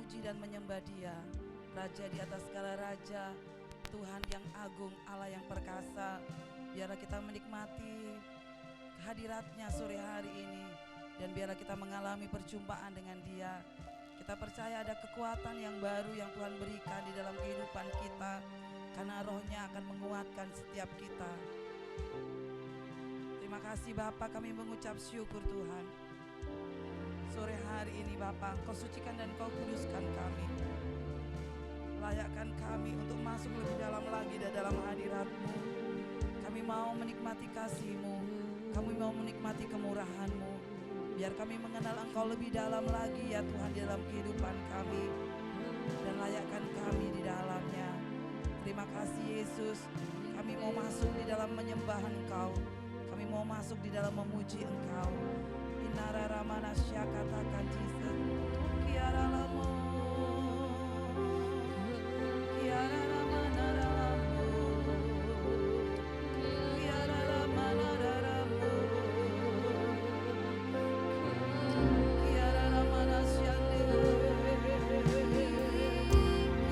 memuji dan menyembah Dia, Raja di atas segala raja, Tuhan yang agung, Allah yang perkasa. Biarlah kita menikmati kehadirat-Nya sore hari ini, dan biarlah kita mengalami perjumpaan dengan Dia. Kita percaya ada kekuatan yang baru yang Tuhan berikan di dalam kehidupan kita, karena Roh-Nya akan menguatkan setiap kita. Terima kasih Bapa, kami mengucap syukur Tuhan. Sore hari ini Bapa, Engkau sucikan dan Engkau kuduskan kami. Layakkan kami untuk masuk lebih dalam lagi dalam hadirat-Mu. Kami mau menikmati kasih-Mu, kami mau menikmati kemurahan-Mu. Biar kami mengenal Engkau lebih dalam lagi ya Tuhan di dalam kehidupan kami, dan layakkan kami di dalamnya. Terima kasih Yesus, kami mau masuk di dalam menyembah Engkau, kami mau masuk di dalam memuji Engkau. Inara ramana katakan Jesus, kiara lamo, kiara ramana ramo, kiara ramana ramo, kiara ramana syande,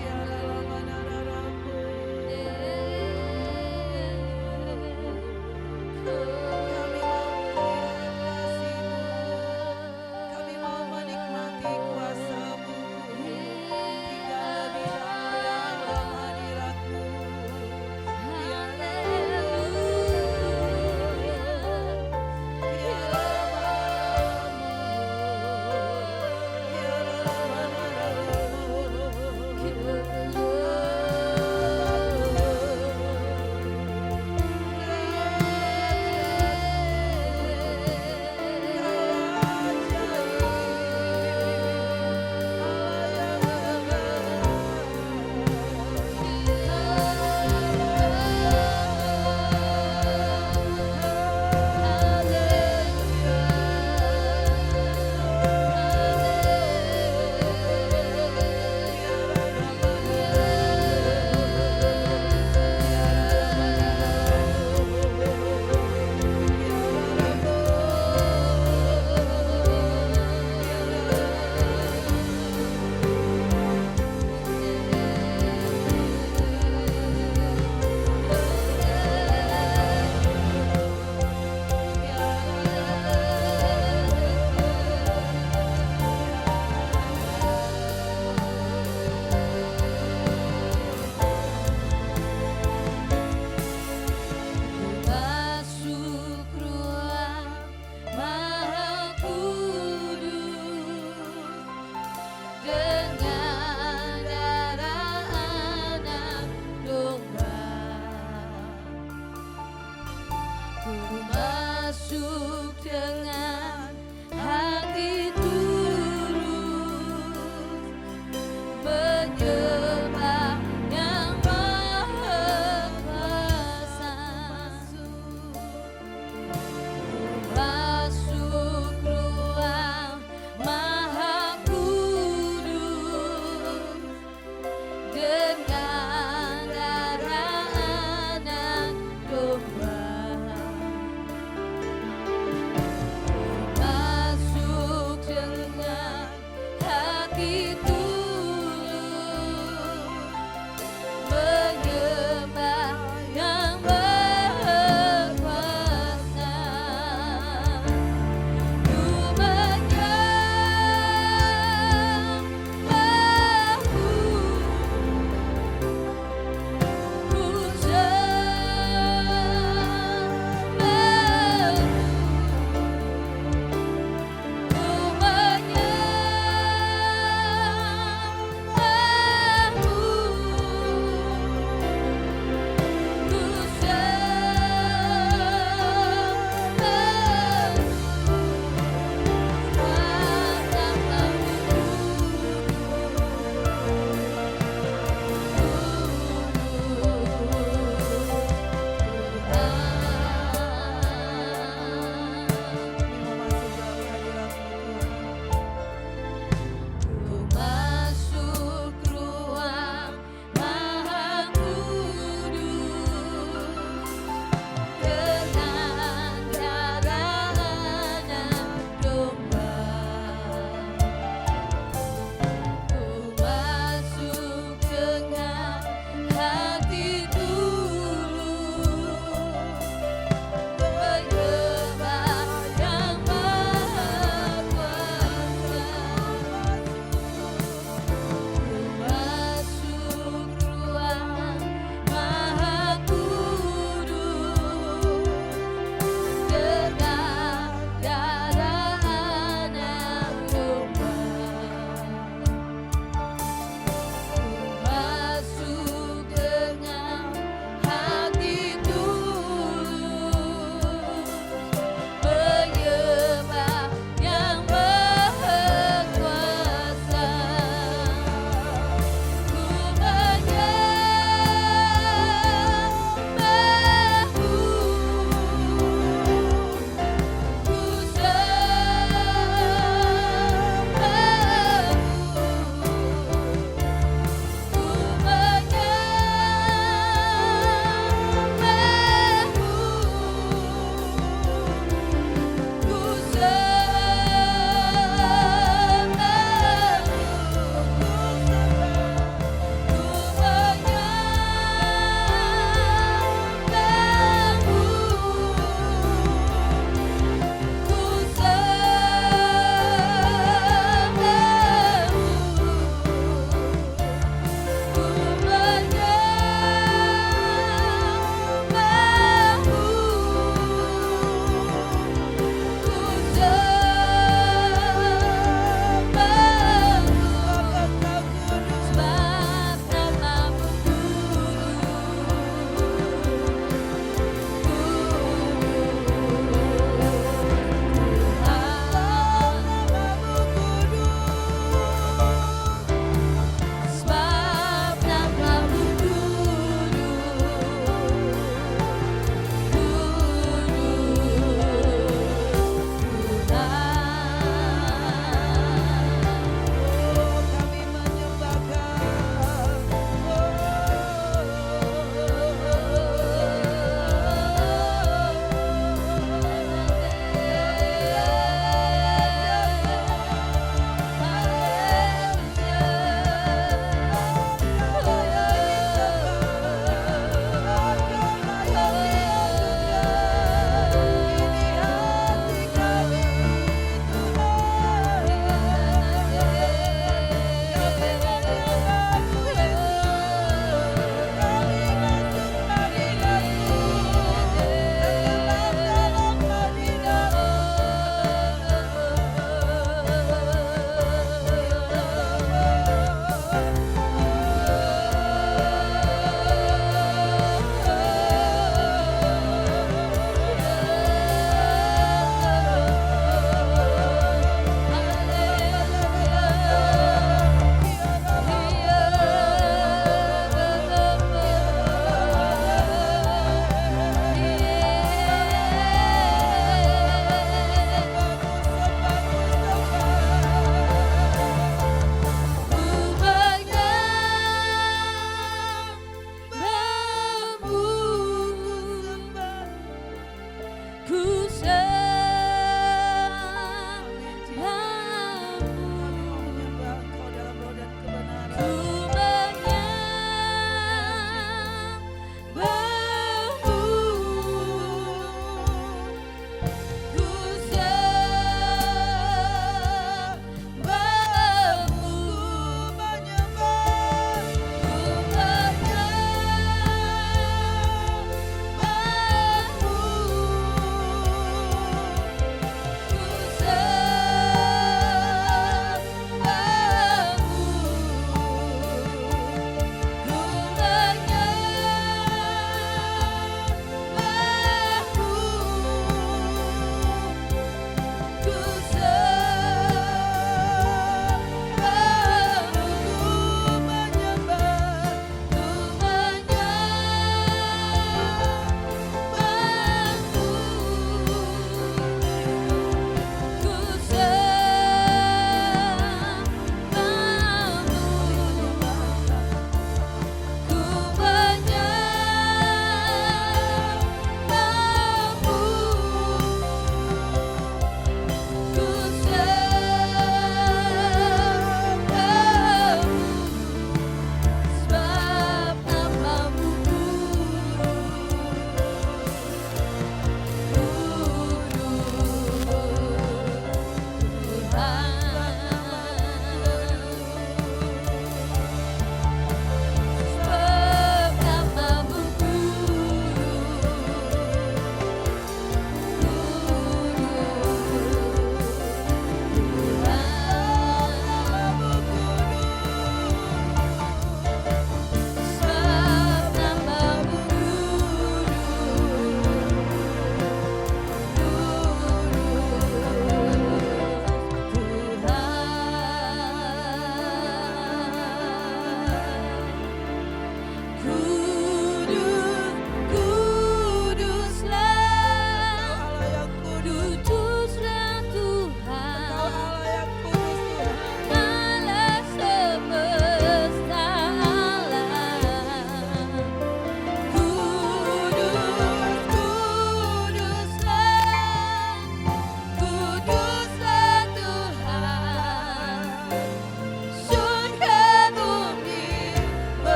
kiara ramana ramo. Kami mau menikmati kuasa-Mu, tinggal lebih dalam hadirat-Mu.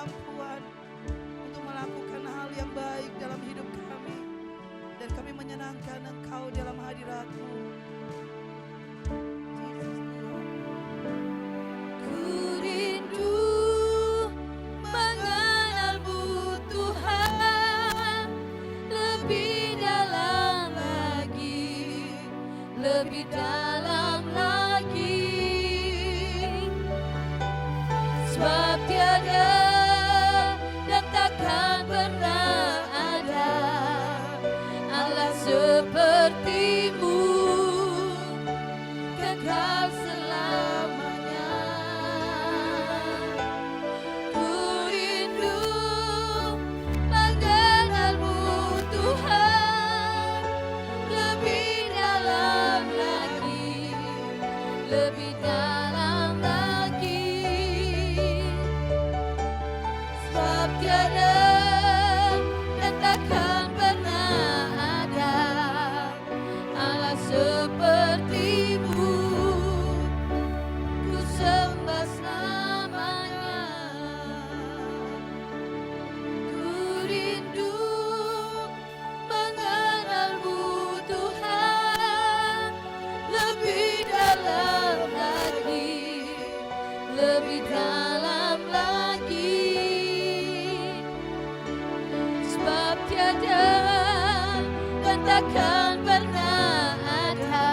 kemampuan untuk melakukan hal yang baik dalam hidup kami, dan kami menyenangkan Engkau dalam hadirat-Mu. Ku rindu mengenal-Mu Tuhan, lebih dalam lagi, lebih dalam lagi. Sebab tiada dan takkan pernah ada Allah seperti-Mu, kekal selamanya. Ku rindu mengenal-Mu Tuhan, lebih dalam lagi, lebih dalam lagi. Sebab tiada dan takkan pernah ada Allah seperti-Mu, ku sembah selamanya. Ku rindu mengenal-Mu Tuhan, lebih dalam lagi, lebih dalam lagi. Sebab tiada dan takkan pernah ada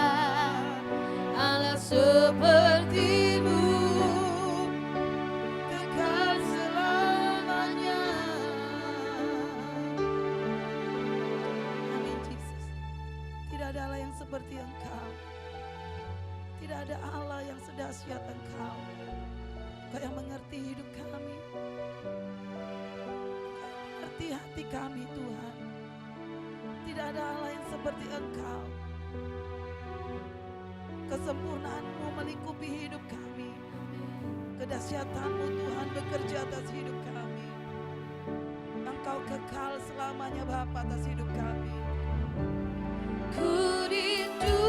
Allah seperti-Mu, kekal selamanya. Amin, Yesus. Tidak ada Allah yang seperti Engkau. Tidak ada Allah yang sedahsyat Engkau. Engkau yang mengerti hidup kami, mengerti hati kami, Tuhan. Tidak ada Allah yang seperti Engkau. Kesempurnaan-Mu melingkupi hidup kami. Kedahsyatan-Mu, Tuhan, bekerja atas hidup kami. Engkau kekal selamanya, Bapa, atas hidup kami. Ku rindu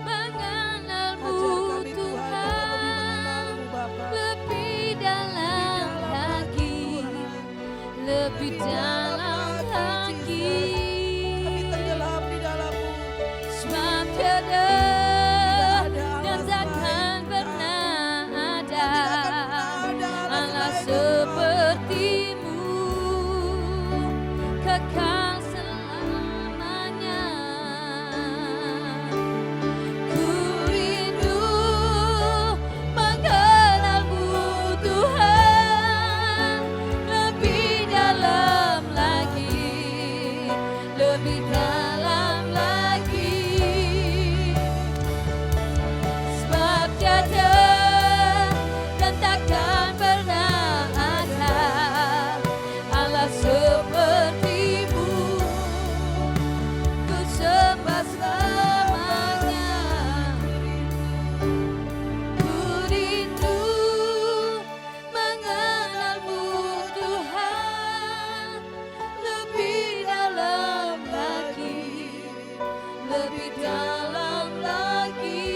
mengenal-Mu Ajar kami, Tuhan, untuk lebih Tuhan, mengenal-Mu, Bapa. lebih dalam lagi, lebih dalam lagi. Kami tenggelam di dalam-Mu. Sebab tiada Tidak ada dan Allah takkan selain pernah ada Tidak akan pernah ada Allah selain Engkau. seperti-Mu, kekal selamanya. Ku rindu mengenal-Mu Tuhan, lebih dalam lagi, lebih dalam lagi. Sebab tiada dan takkan pernah ada Allah seperti-Mu, ku sembah selamanya. Ku rindu mengenal-Mu Tuhan, lebih dalam lagi, lebih dalam lagi.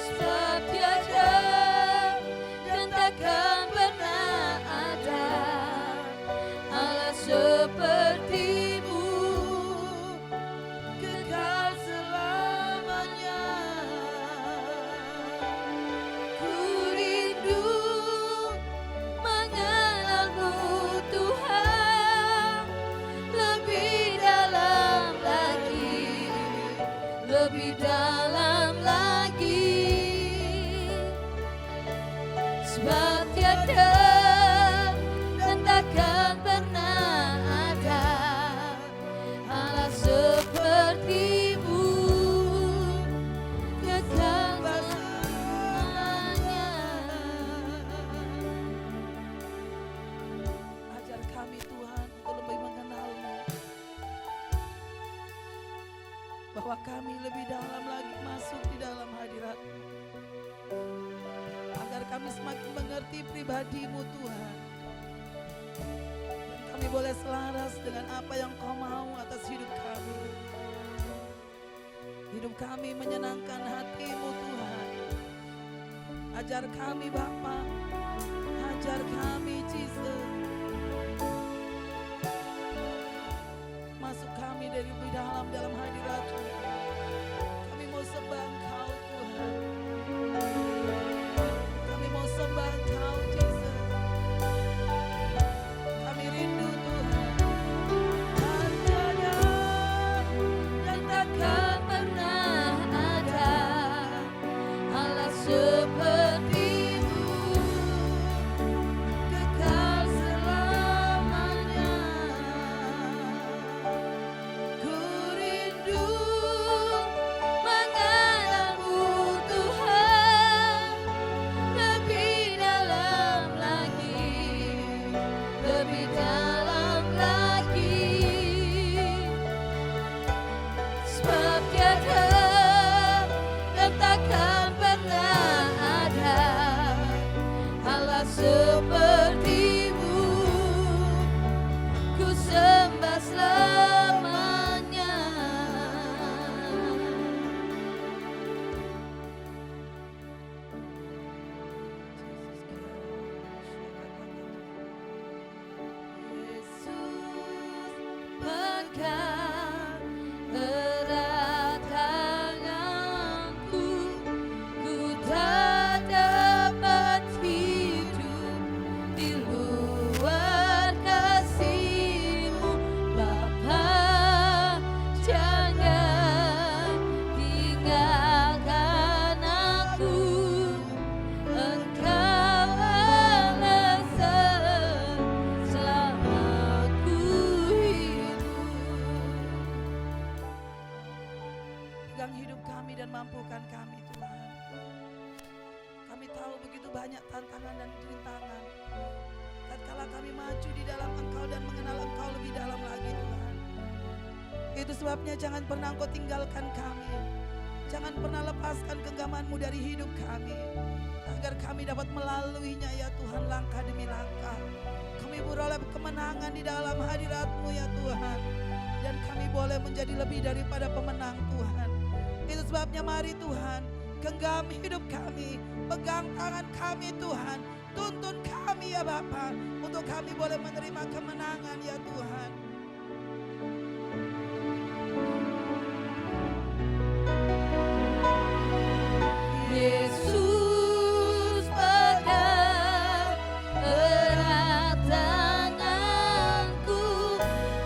Sebab tiada dan takkan pernah ada Allah seperti-Mu, kekal selamanya. Ku rindu mengenal-Mu Tuhan, lebih dalam lagi, lebih dalam lagi. Sebab tiada dan takkan pernah ada Allah seperti-Mu, kekal selamanya. Ajar kami, Tuhan, untuk lebih mengenal-Mu, bahwa kami lebih dalam lagi masuk di dalam hadirat-Mu, agar kami semakin mengerti pribadi-Mu, Tuhan, dan kami boleh selaras dengan apa yang Kau mau atas hidup kami. Hidup kami menyenangkan hati-Mu, Tuhan. Ajar kami Bapa, ajar kami Jesus. Masuk kami dari lebih dalam hadirat-Mu. Kami mau sembah Engkau Tuhan. Kami mau sembah Engkau Jesus. Kami rindu Tuhan. Harganya yang takkan pernah ada Allah seperti-Mu, kekal selamanya. Ku rindu mengenal-Mu Tuhan, lebih dalam lagi, lebih dalam lagi. Sebab tiada dan takkan pernah ada Allah seperti-Mu, ku sembah selamanya. Yesus, pegang erat tanganku, ku tak dapat hidup di luar kasih-Mu. Bapa, jangan tinggalkan aku, Engkau alasan selama ku hidup. Pegang hidup kami dan mampukan kami Tuhan. Kami tahu begitu banyak tantangan dan rintangan. Tatkala kami maju di dalam Engkau dan mengenal Engkau lebih dalam lagi Tuhan. Itu sebabnya jangan pernah Engkau tinggalkan kami. Jangan pernah lepaskan genggaman-Mu dari hidup kami. Agar kami dapat melaluinya ya Tuhan, langkah demi langkah. Kami beroleh kemenangan di dalam hadirat-Mu ya Tuhan. Dan kami boleh menjadi lebih daripada pemenang Tuhan. Itu sebabnya mari Tuhan, genggam hidup kami, pegang tangan kami Tuhan, tuntun kami ya Bapa, untuk kami boleh menerima kemenangan ya Tuhan. Yesus, pegang erat tanganku,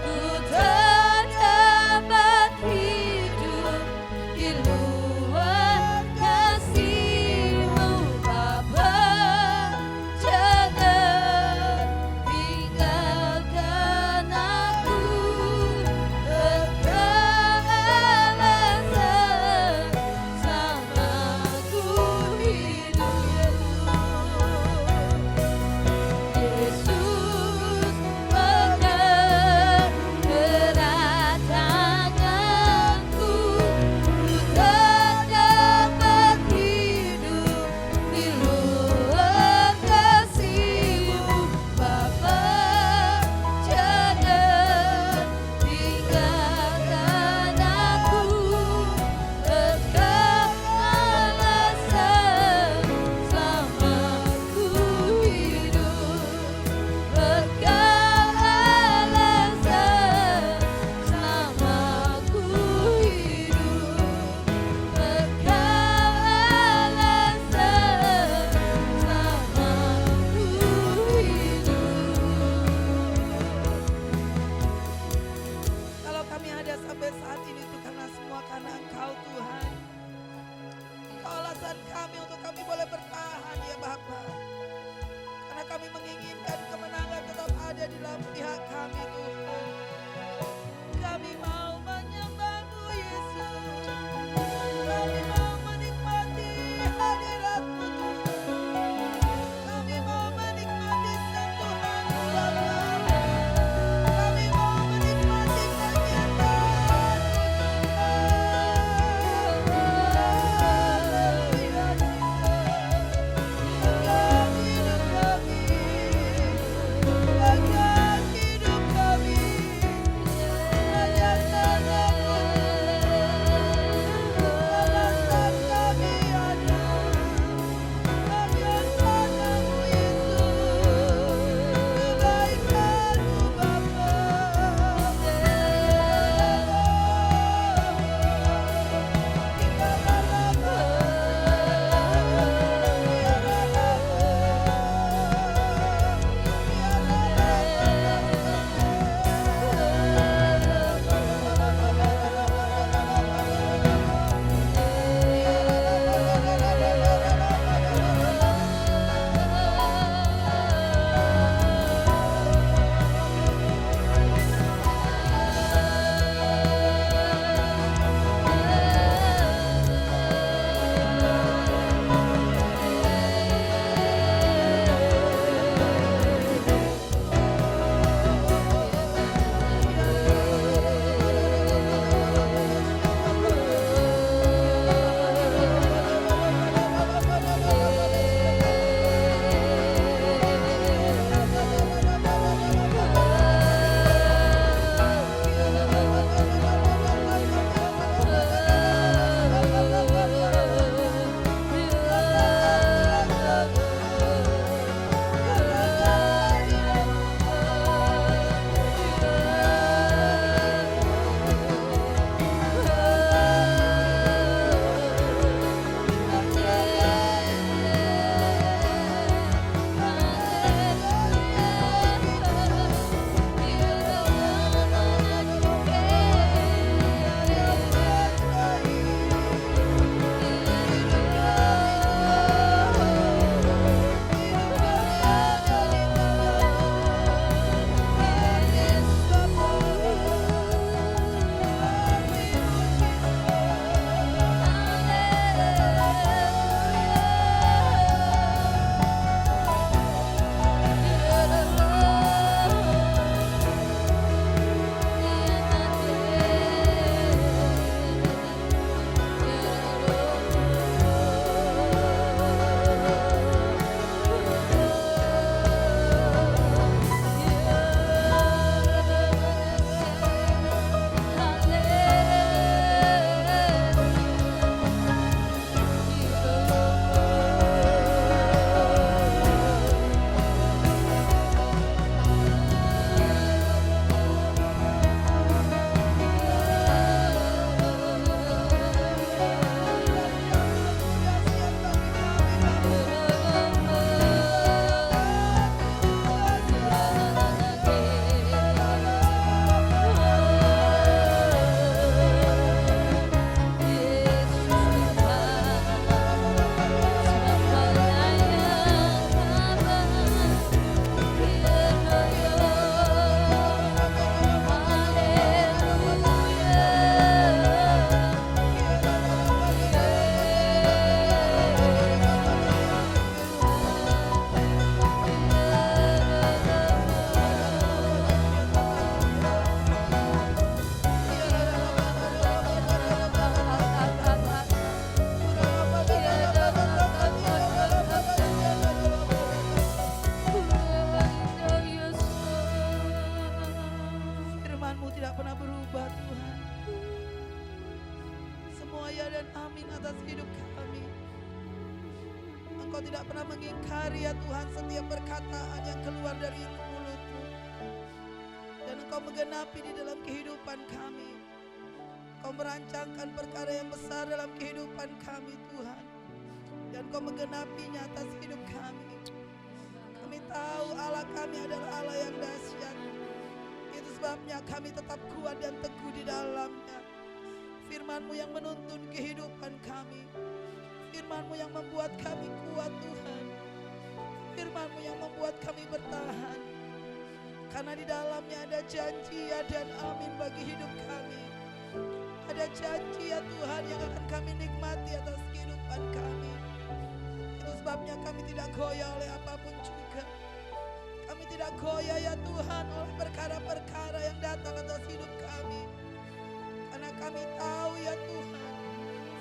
ku tak dapat hidup di luar kasih-Mu. Bapa, jangan tinggalkan aku, atas hidup kami. Engkau tidak pernah mengingkari ya Tuhan setiap perkataan yang keluar dari mulut-Mu. Dan Engkau menggenapi di dalam kehidupan kami. Engkau merancangkan perkara yang besar dalam kehidupan kami Tuhan. Dan Engkau menggenapinya atas hidup kami. Kami tahu Allah kami adalah Allah yang dahsyat. Itu sebabnya kami tetap kuat dan teguh di dalamnya. Firman-Mu yang menuntun kehidupan kami. Firman-Mu yang membuat kami kuat Tuhan. Firman-Mu yang membuat kami bertahan. Karena di dalamnya ada janji ya dan amin bagi hidup kami. Ada janji ya Tuhan yang akan kami nikmati atas kehidupan kami. Itu sebabnya kami tidak goyah oleh apapun juga. Kami tidak goyah ya Tuhan oleh perkara-perkara yang datang atas hidup kami. Karena kami tahu ya Tuhan,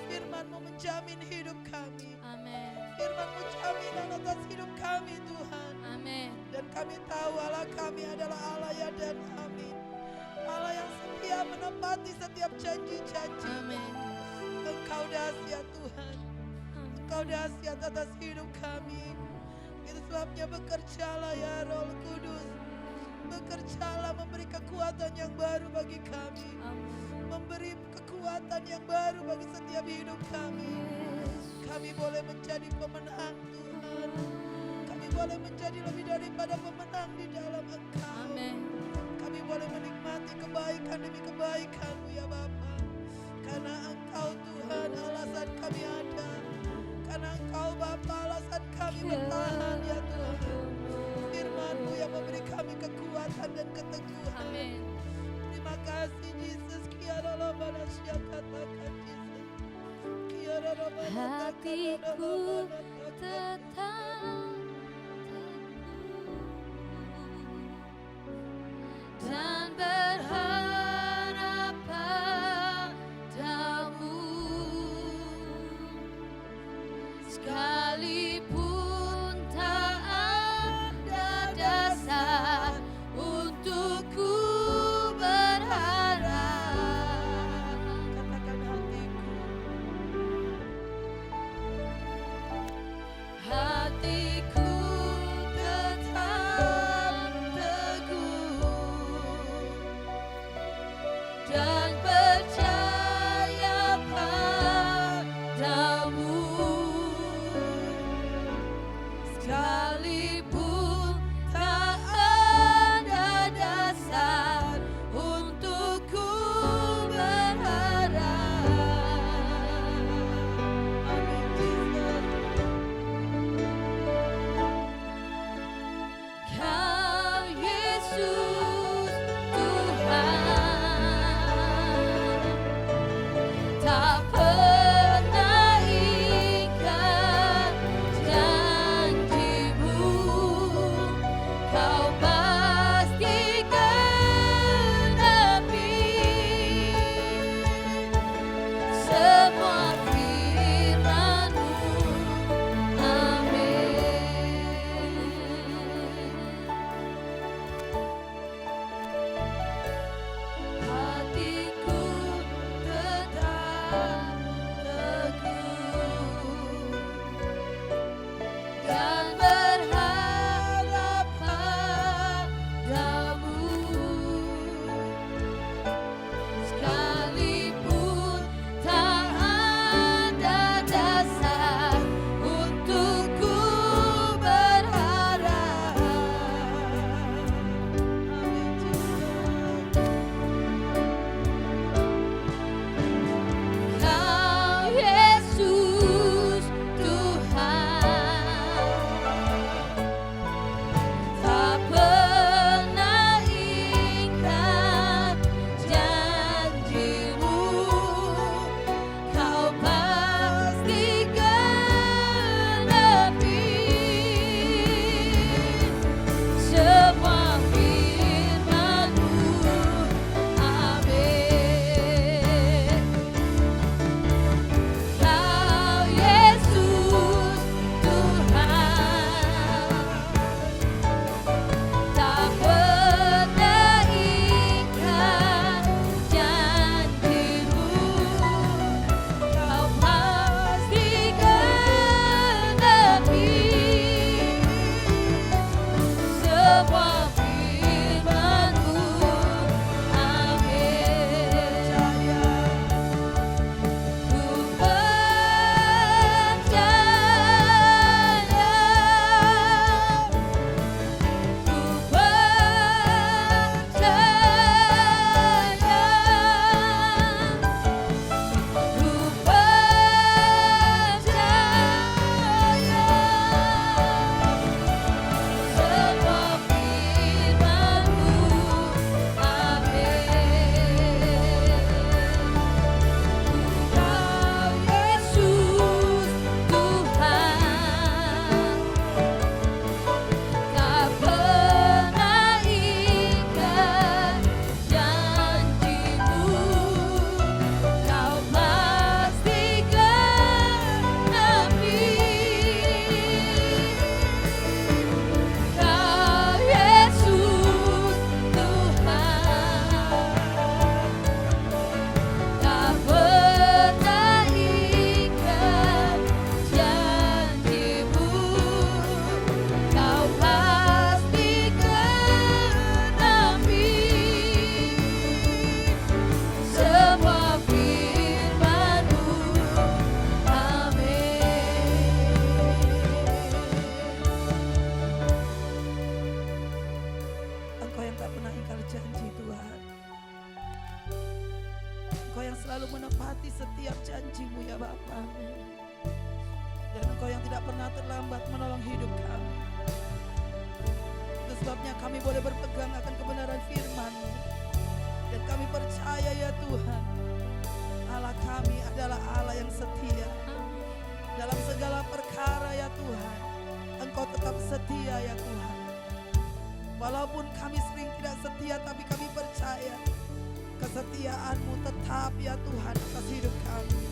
firman-Mu menjamin hidup kami. Amin. Firman-Mu jaminan atas hidup kami Tuhan. Amin. Dan kami tahu Allah kami adalah Allah ya dan amin. Allah yang setia menepati setiap janji-janji. Amin. Engkau dahsyat Tuhan. Engkau dahsyat atas hidup kami. Itu sebabnya bekerjalah ya Roh Kudus. Bekerjalah memberi kekuatan yang baru bagi kami. Memberi kekuatan yang baru bagi setiap hidup kami. Kami boleh menjadi pemenang Tuhan. Kami boleh menjadi lebih daripada pemenang di dalam Engkau. Amin. Kami boleh menikmati kebaikan demi kebaikan-Mu ya Bapa. Karena Engkau Tuhan alasan kami ada. Karena Engkau Bapa alasan kami bertahan ya Tuhan. Firman-Mu yang memberi kami kekuatan dan keteguhan. Amin. Terima kasih Yesus. Katakan Yesus. Hatiku tetap teguh dan berharap padamu, sekalipun tak ada dasar untuk ku berharap. Katakan Hatiku tetap teguh dan percaya padamu, sekalipun tak ada dasar untuk ku berharap. Amin Yesus. menepati setiap janji-Mu ya Bapa. Dan Engkau yang tidak pernah terlambat menolong hidup kami. Itu sebabnya kami boleh berpegang akan kebenaran firman-Mu. Dan kami percaya ya Tuhan, Allah kami adalah Allah yang setia. Dalam segala perkara ya Tuhan, Engkau tetap setia ya Tuhan. Walaupun kami sering tidak setia, tapi kami percaya kesetiaan-Mu tetap ya Tuhan atas hidup kami.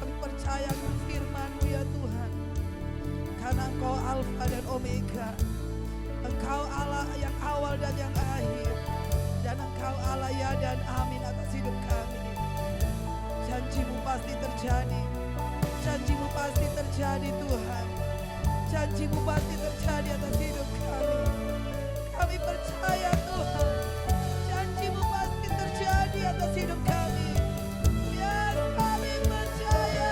Kami percaya akan firman-Mu ya Tuhan, karena Engkau Alfa dan Omega. Engkau Allah yang awal dan yang akhir, dan Engkau Allah ya dan amin atas hidup kami. Janji-Mu pasti terjadi. Janji-Mu pasti terjadi Tuhan. Janji-Mu pasti terjadi atas hidup kami. Kami percaya Tuhan, janji-Mu pasti terjadi atas hidup kami. Ya kami percaya.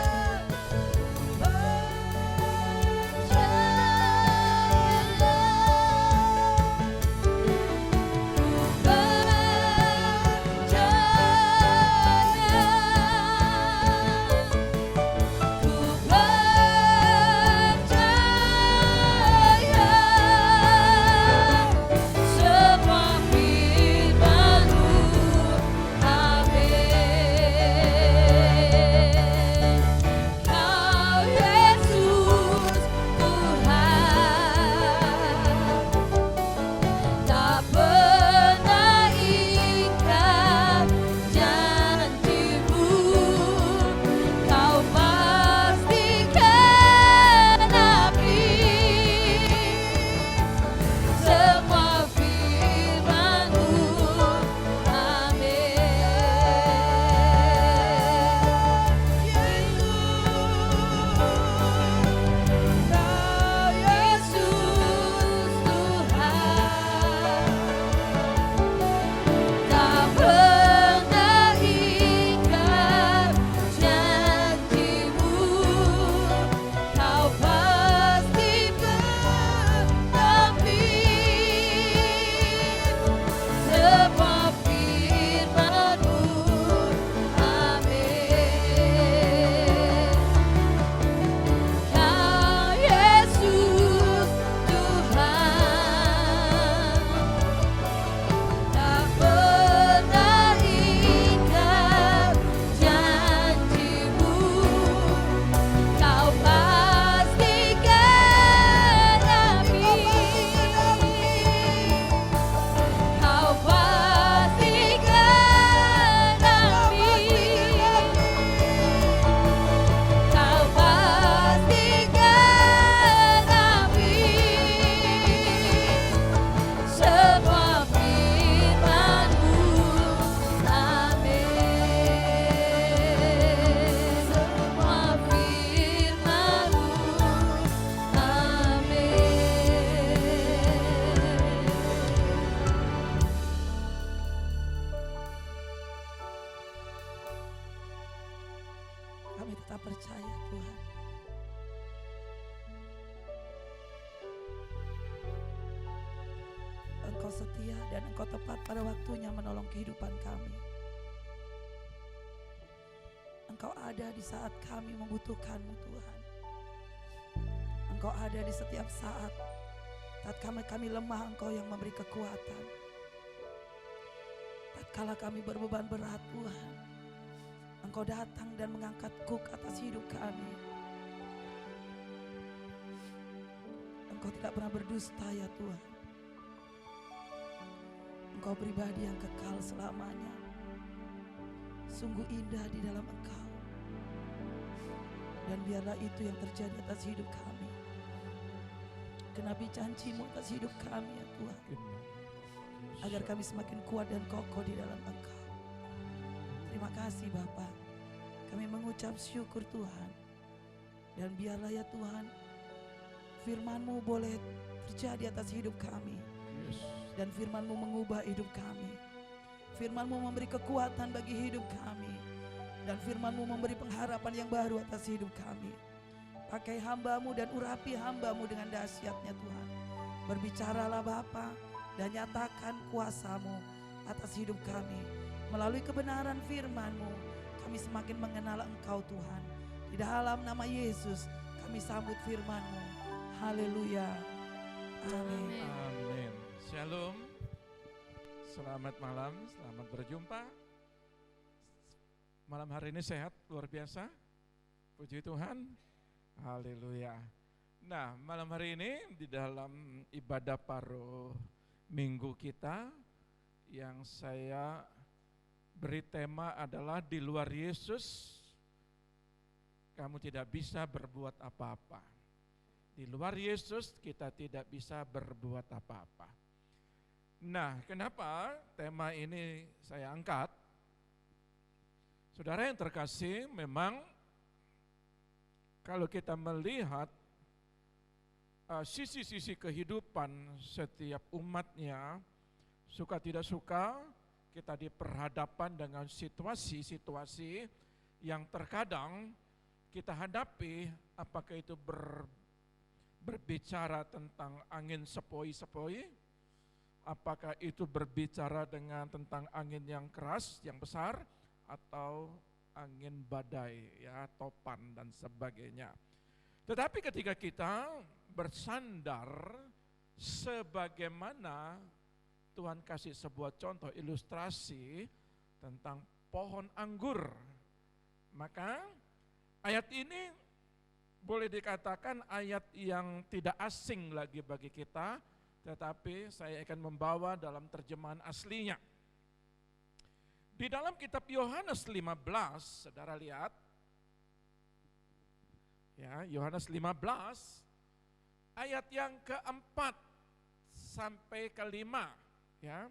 Kami tetap percaya Tuhan. Engkau setia dan Engkau tepat pada waktunya menolong kehidupan kami. Engkau ada di saat kami membutuhkan-Mu Tuhan. Engkau ada di setiap saat. Saat kami lemah, Engkau yang memberi kekuatan. Tatkala kami berbeban berat Tuhan, Engkau datang dan mengangkat kuk atas hidup kami. Engkau tidak pernah berdusta ya Tuhan. Engkau pribadi yang kekal selamanya. Sungguh indah di dalam Engkau. Dan biarlah itu yang terjadi atas hidup kami. Genapi janji-Mu atas hidup kami ya Tuhan. Agar kami semakin kuat dan kokoh di dalam Engkau. Terima kasih Bapa. Kami mengucap syukur Tuhan. Dan biarlah ya Tuhan, firman-Mu boleh terjadi atas hidup kami. Dan firman-Mu mengubah hidup kami. Firman-Mu memberi kekuatan bagi hidup kami. Dan firman-Mu memberi pengharapan yang baru atas hidup kami. Pakai hamba-Mu dan urapi hamba-Mu dengan dahsyatnya Tuhan. Berbicaralah Bapa dan nyatakan kuasa-Mu atas hidup kami. Melalui kebenaran firman-Mu, kami semakin mengenal Engkau Tuhan. Di dalam nama Yesus, kami sambut firman-Mu. Haleluya. Amin. Amin. Shalom. Selamat malam, selamat berjumpa. Malam hari ini sehat, luar biasa. Puji Tuhan. Haleluya. Nah, malam hari ini di dalam ibadah paruh minggu kita yang saya beri tema adalah di luar Yesus kamu tidak bisa berbuat apa-apa. Di luar Yesus kita tidak bisa berbuat apa-apa. Nah, kenapa tema ini saya angkat? Saudara yang terkasih, memang kalau kita melihat sisi-sisi kehidupan setiap umatnya, suka tidak suka, kita diperhadapkan dengan situasi-situasi yang terkadang kita hadapi, apakah itu berbicara tentang angin sepoi-sepoi, apakah itu berbicara tentang angin yang keras, yang besar, atau angin badai, ya, topan dan sebagainya. Tetapi ketika kita bersandar sebagaimana Tuhan kasih sebuah contoh ilustrasi tentang pohon anggur, maka ayat ini boleh dikatakan ayat yang tidak asing lagi bagi kita, tetapi saya akan membawa dalam terjemahan aslinya. Di dalam kitab Yohanes 15, saudara lihat, ya, Yohanes 15, ayat yang keempat sampai kelima. Ya,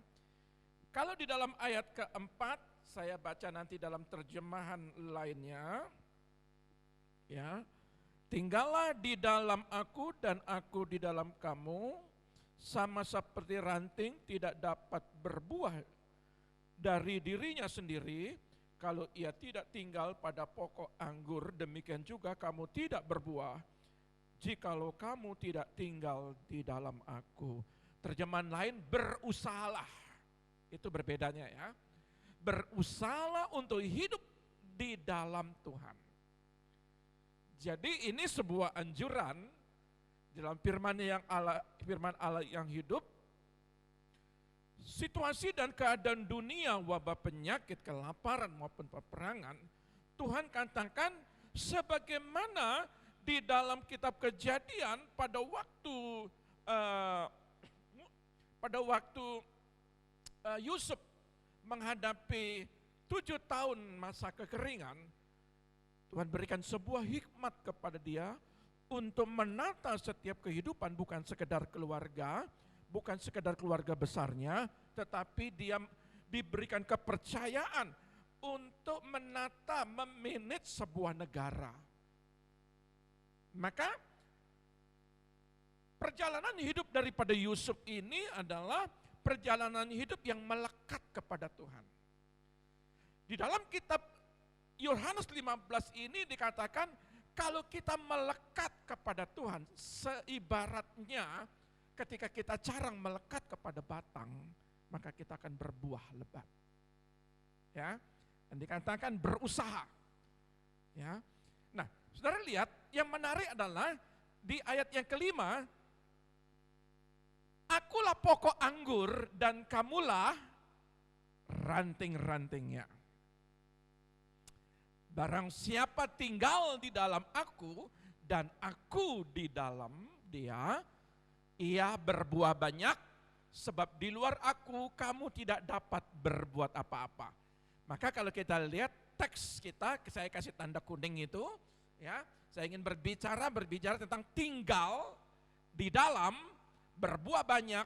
kalau di dalam ayat keempat, saya baca nanti dalam terjemahan lainnya, ya, tinggallah di dalam aku dan aku di dalam kamu, sama seperti ranting tidak dapat berbuah dari dirinya sendiri, kalau ia tidak tinggal pada pokok anggur, demikian juga kamu tidak berbuah, jikalau kamu tidak tinggal di dalam aku. Terjemahan lain, berusahalah. Itu berbedanya, ya. Berusahalah untuk hidup di dalam Tuhan. Jadi ini sebuah anjuran dalam firman Allah yang hidup. Situasi dan keadaan dunia, wabah penyakit, kelaparan maupun peperangan, Tuhan katakan sebagaimana di dalam kitab Kejadian pada waktu Yusuf menghadapi 7 tahun masa kekeringan, Tuhan berikan sebuah hikmat kepada dia untuk menata setiap kehidupan, bukan sekedar keluarga, bukan sekedar keluarga besarnya, tetapi dia diberikan kepercayaan untuk menata, memanage sebuah negara. Maka perjalanan hidup daripada Yusuf ini adalah perjalanan hidup yang melekat kepada Tuhan. Di dalam kitab Yohanes 15 ini dikatakan kalau kita melekat kepada Tuhan, seibaratnya ketika kita jarang melekat kepada batang, maka kita akan berbuah lebat. Ya, dan dikatakan berusaha. Ya. Nah, saudara lihat yang menarik adalah di ayat yang kelima, akulah pokok anggur dan kamulah ranting-rantingnya. Barang siapa tinggal di dalam aku dan aku di dalam dia, ia berbuah banyak, sebab di luar aku kamu tidak dapat berbuat apa-apa. Maka kalau kita lihat teks kita, saya kasih tanda kuning itu, ya, saya ingin berbicara tentang tinggal di dalam, berbuah banyak,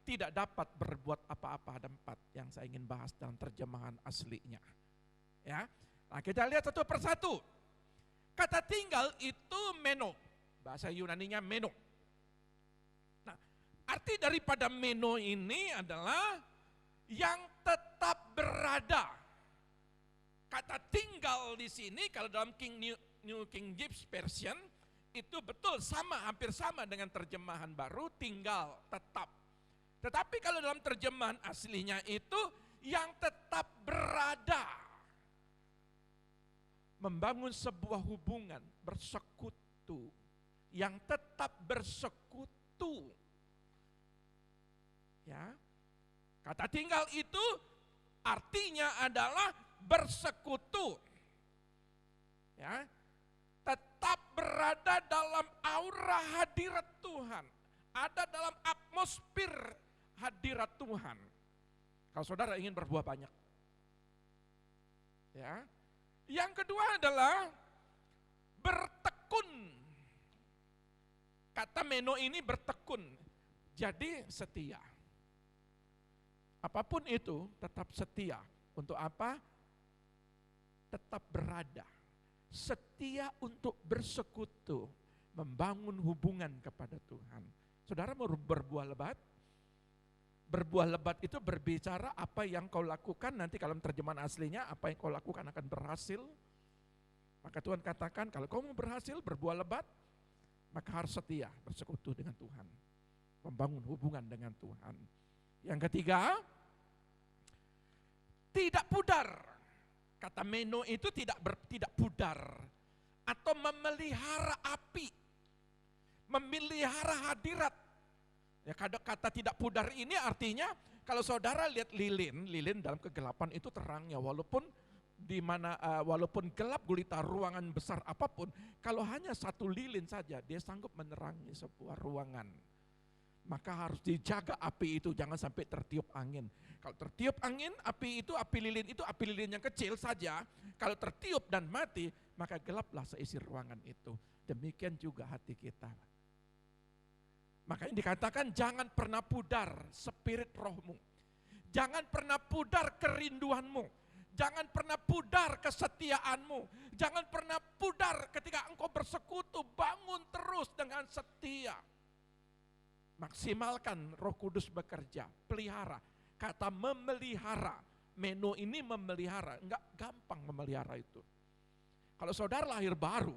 tidak dapat berbuat apa-apa. Ada 4 yang saya ingin bahas dalam terjemahan aslinya. Ya, nah kita lihat satu persatu. Kata tinggal itu meno, bahasa Yunaninya meno. Nah, arti daripada meno ini adalah yang tetap berada. Kata tinggal di sini kalau dalam New King James Version itu betul sama, hampir sama dengan terjemahan baru, tinggal, tetap. Tetapi kalau dalam terjemahan aslinya itu yang tetap berada. Membangun sebuah hubungan, bersekutu, yang tetap bersekutu. Ya. Kata tinggal itu artinya adalah bersekutu. Ya. Tetap berada dalam aura hadirat Tuhan. Ada dalam atmosfer hadirat Tuhan. Kalau saudara ingin berbuah banyak. Ya. Yang kedua adalah bertekun. Kata meno ini bertekun. Jadi setia. Apapun itu tetap setia. Untuk apa? Tetap berada. Setia untuk bersekutu, membangun hubungan kepada Tuhan. Saudara mau berbuah lebat? Berbuah lebat itu berbicara apa yang kau lakukan, nanti kalau terjemahan aslinya, apa yang kau lakukan akan berhasil. Maka Tuhan katakan, kalau kau mau berhasil berbuah lebat, maka harus setia, bersekutu dengan Tuhan. Membangun hubungan dengan Tuhan. Yang ketiga, tidak pudar. Kata meno itu tidak pudar atau memelihara api, memelihara hadirat. Ya, kata tidak pudar ini artinya kalau saudara lihat lilin dalam kegelapan itu terangnya walaupun walaupun gelap gulita ruangan besar apapun, kalau hanya satu lilin saja dia sanggup menerangi sebuah ruangan. Maka harus dijaga api itu jangan sampai tertiup angin. Kalau tertiup angin, api lilin yang kecil saja, kalau tertiup dan mati, maka gelaplah seisi ruangan itu. Demikian juga hati kita. Makanya dikatakan jangan pernah pudar spirit rohmu. Jangan pernah pudar kerinduanmu. Jangan pernah pudar kesetiaanmu. Jangan pernah pudar ketika engkau bersekutu, bangun terus dengan setia. Maksimalkan Roh Kudus bekerja, pelihara. Kata memelihara, meno ini memelihara, enggak gampang memelihara itu. Kalau saudara lahir baru,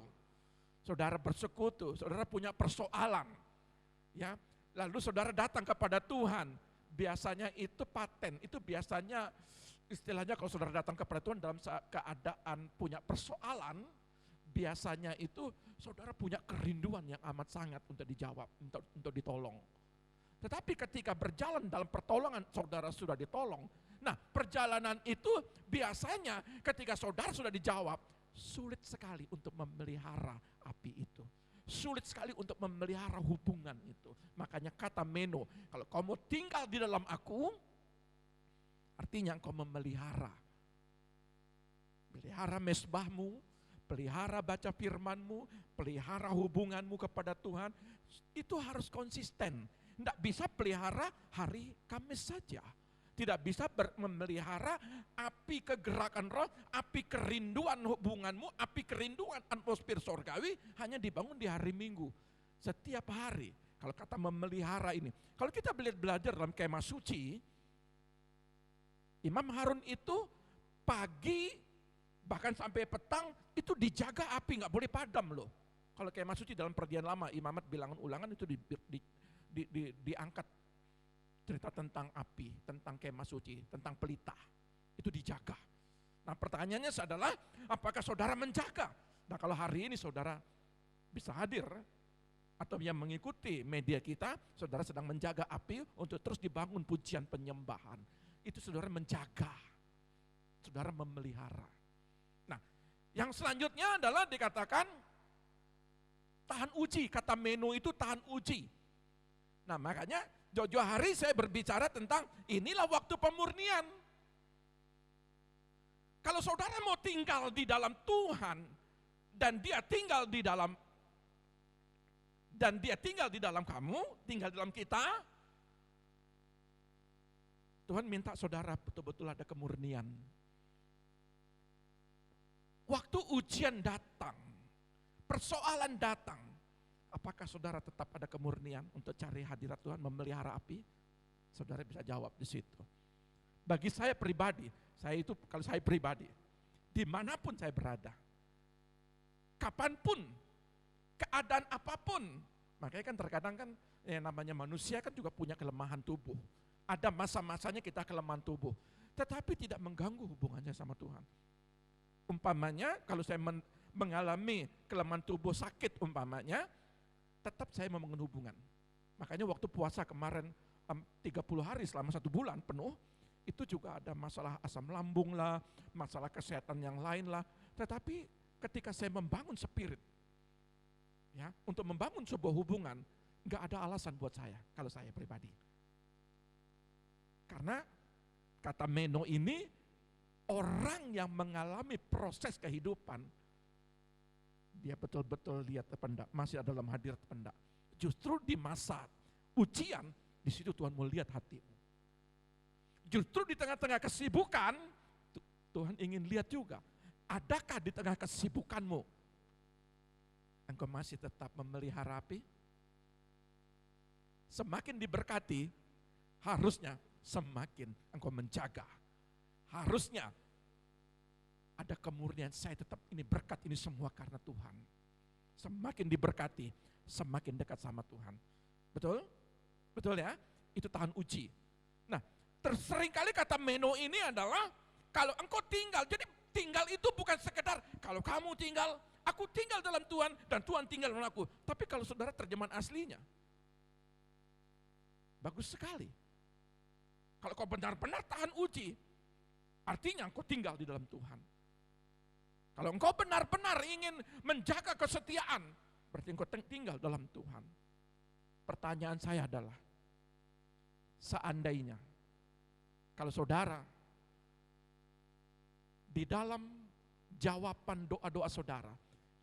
saudara bersekutu, saudara punya persoalan, ya, lalu saudara datang kepada Tuhan, biasanya itu paten, itu biasanya istilahnya kalau saudara datang kepada Tuhan dalam keadaan punya persoalan, biasanya itu saudara punya kerinduan yang amat sangat untuk dijawab, untuk ditolong. Tetapi ketika berjalan dalam pertolongan, saudara sudah ditolong. Nah, perjalanan itu biasanya ketika saudara sudah dijawab, sulit sekali untuk memelihara api itu. Sulit sekali untuk memelihara hubungan itu. Makanya kata meno, kalau kamu tinggal di dalam aku, artinya engkau memelihara. Pelihara mesbahmu, pelihara baca firmanmu, pelihara hubunganmu kepada Tuhan, itu harus konsisten. Tidak bisa pelihara hari Kamis saja. Tidak bisa memelihara api kegerakan roh, api kerinduan hubunganmu, api kerinduan atmosfer surgawi hanya dibangun di hari Minggu. Setiap hari, kalau kata memelihara ini. Kalau kita belajar dalam kemah suci, Imam Harun itu pagi bahkan sampai petang itu dijaga api, nggak boleh padam loh. Kalau kemah suci dalam perjanjian lama, imamat bilangan ulangan itu diangkat cerita tentang api, tentang kemah suci, tentang pelita, itu dijaga. Nah pertanyaannya adalah, apakah saudara menjaga? Nah kalau hari ini saudara bisa hadir, atau yang mengikuti media kita, saudara sedang menjaga api untuk terus dibangun pujian penyembahan. Itu saudara menjaga, saudara memelihara. Nah yang selanjutnya adalah dikatakan, tahan uji, kata meno itu tahan uji. Nah makanya jauh-jauh hari saya berbicara tentang inilah waktu pemurnian. Kalau saudara mau tinggal di dalam Tuhan dan dia tinggal di dalam kamu, tinggal di dalam kita, Tuhan minta saudara betul-betul ada kemurnian. Waktu ujian datang, persoalan datang, apakah saudara tetap ada kemurnian untuk cari hadirat Tuhan, memelihara api? Saudara bisa jawab di situ. Bagi saya pribadi, kalau saya pribadi, dimanapun saya berada, kapanpun, keadaan apapun, makanya kan terkadang kan yang namanya manusia kan juga punya kelemahan tubuh. Ada masa-masanya kita kelemahan tubuh. tetapi tidak mengganggu hubungannya sama Tuhan. Umpamanya kalau saya mengalami kelemahan tubuh sakit umpamanya, tetap saya membangun hubungan. Makanya waktu puasa kemarin 30 hari selama 1 bulan penuh, itu juga ada masalah asam lambung lah, masalah kesehatan yang lain lah. Tetapi ketika saya membangun spirit, ya, untuk membangun sebuah hubungan, nggak ada alasan buat saya, kalau saya pribadi. Karena kata meno ini, orang yang mengalami proses kehidupan, dia betul-betul lihat apa enggak, masih ada dalam hadirat apa enggak. Justru di masa ujian, di situ Tuhan mau lihat hatimu. Justru di tengah-tengah kesibukan, Tuhan ingin lihat juga, adakah di tengah kesibukanmu, engkau masih tetap memelihara api? Semakin diberkati, harusnya semakin engkau menjaga. Harusnya ada kemurnian, saya tetap ini berkat ini semua karena Tuhan. Semakin diberkati, semakin dekat sama Tuhan. Betul? Betul ya? Itu tahan uji. Nah, seringkali kata meno ini adalah kalau engkau tinggal, jadi tinggal itu bukan sekedar kalau kamu tinggal, aku tinggal dalam Tuhan dan Tuhan tinggal dalam aku. Tapi kalau saudara terjemahan aslinya, bagus sekali. Kalau kau benar-benar tahan uji, artinya engkau tinggal di dalam Tuhan. Kalau engkau benar-benar ingin menjaga kesetiaan, berarti engkau tinggal dalam Tuhan. Pertanyaan saya adalah, seandainya kalau saudara di dalam jawaban doa-doa saudara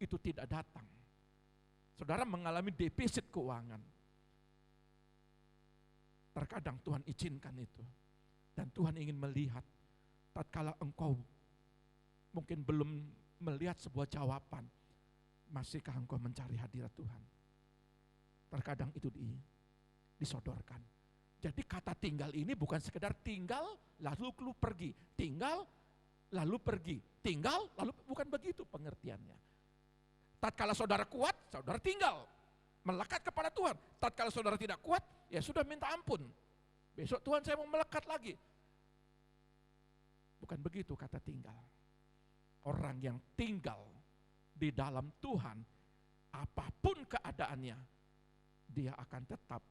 itu tidak datang, saudara mengalami defisit keuangan, terkadang Tuhan izinkan itu. Dan Tuhan ingin melihat, tatkala engkau mungkin belum melihat sebuah jawaban, masihkah engkau mencari hadirat Tuhan? Terkadang itu disodorkan. Jadi kata tinggal ini bukan sekedar tinggal lalu lu pergi, tinggal lalu pergi, tinggal lalu, bukan begitu pengertiannya. Tatkala saudara kuat, saudara tinggal, melekat kepada Tuhan. Tatkala saudara tidak kuat, ya sudah minta ampun. Besok Tuhan saya mau melekat lagi. Bukan begitu kata tinggal. Orang yang tinggal di dalam Tuhan, apapun keadaannya, dia akan tetap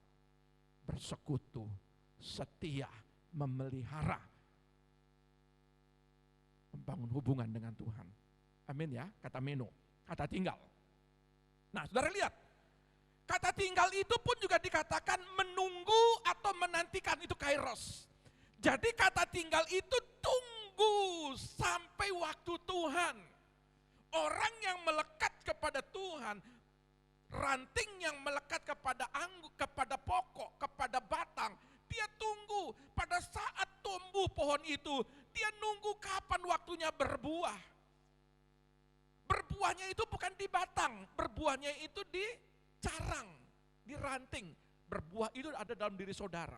bersekutu, setia, memelihara, membangun hubungan dengan Tuhan. Amin ya, kata meno, kata tinggal. Nah, saudara lihat, kata tinggal itu pun juga dikatakan menunggu atau menantikan, itu kairos. Jadi kata tinggal itu tunggu sampai waktu Tuhan. Orang yang melekat kepada Tuhan, ranting yang melekat kepada kepada pokok, kepada batang, dia tunggu pada saat tumbuh pohon itu, dia nunggu kapan waktunya berbuah. Berbuahnya itu bukan di batang, berbuahnya itu di carang, di ranting. Berbuah itu ada dalam diri saudara.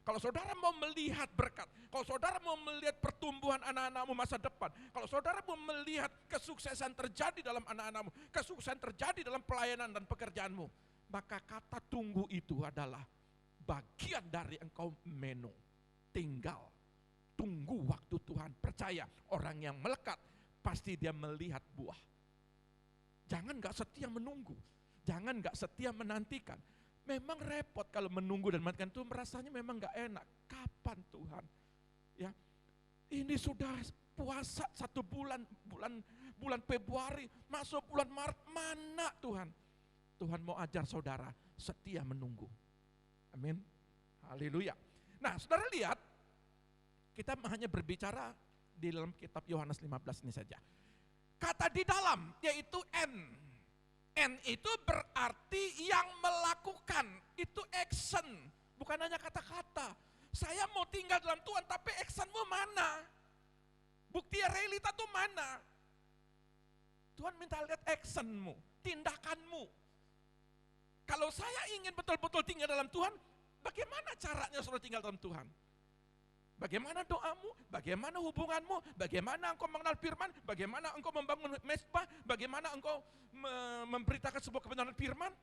Kalau saudara mau melihat berkat, kalau saudara mau melihat pertumbuhan anak-anakmu masa depan, kalau saudara mau melihat kesuksesan terjadi dalam anak-anakmu, kesuksesan terjadi dalam pelayanan dan pekerjaanmu, maka kata tunggu itu adalah bagian dari engkau meno, tinggal, tunggu waktu Tuhan. Percaya, orang yang melekat pasti dia melihat buah. Jangan gak setia menunggu, jangan gak setia menantikan. Memang repot kalau menunggu dan menantikan itu, rasanya memang gak enak. Kapan Tuhan? Ya, ini sudah puasa 1 bulan, bulan Februari, masuk bulan Maret, mana Tuhan? Tuhan mau ajar saudara setia menunggu. Amin. Haleluya. Nah, saudara lihat, kita hanya berbicara di dalam kitab Yohanes 15 ini saja. Kata di dalam, yaitu N. N itu berarti yang melakukan, itu action, bukan hanya kata-kata. Saya mau tinggal dalam Tuhan, tapi actionmu mana? Bukti realita itu mana? Tuhan minta lihat actionmu, tindakanmu. Kalau saya ingin betul-betul tinggal dalam Tuhan, bagaimana caranya saudara tinggal dalam Tuhan? Bagaimana doamu, bagaimana hubunganmu, bagaimana engkau mengenal firman, bagaimana engkau membangun mesbah, bagaimana engkau memberitakan sebuah kebenaran firman.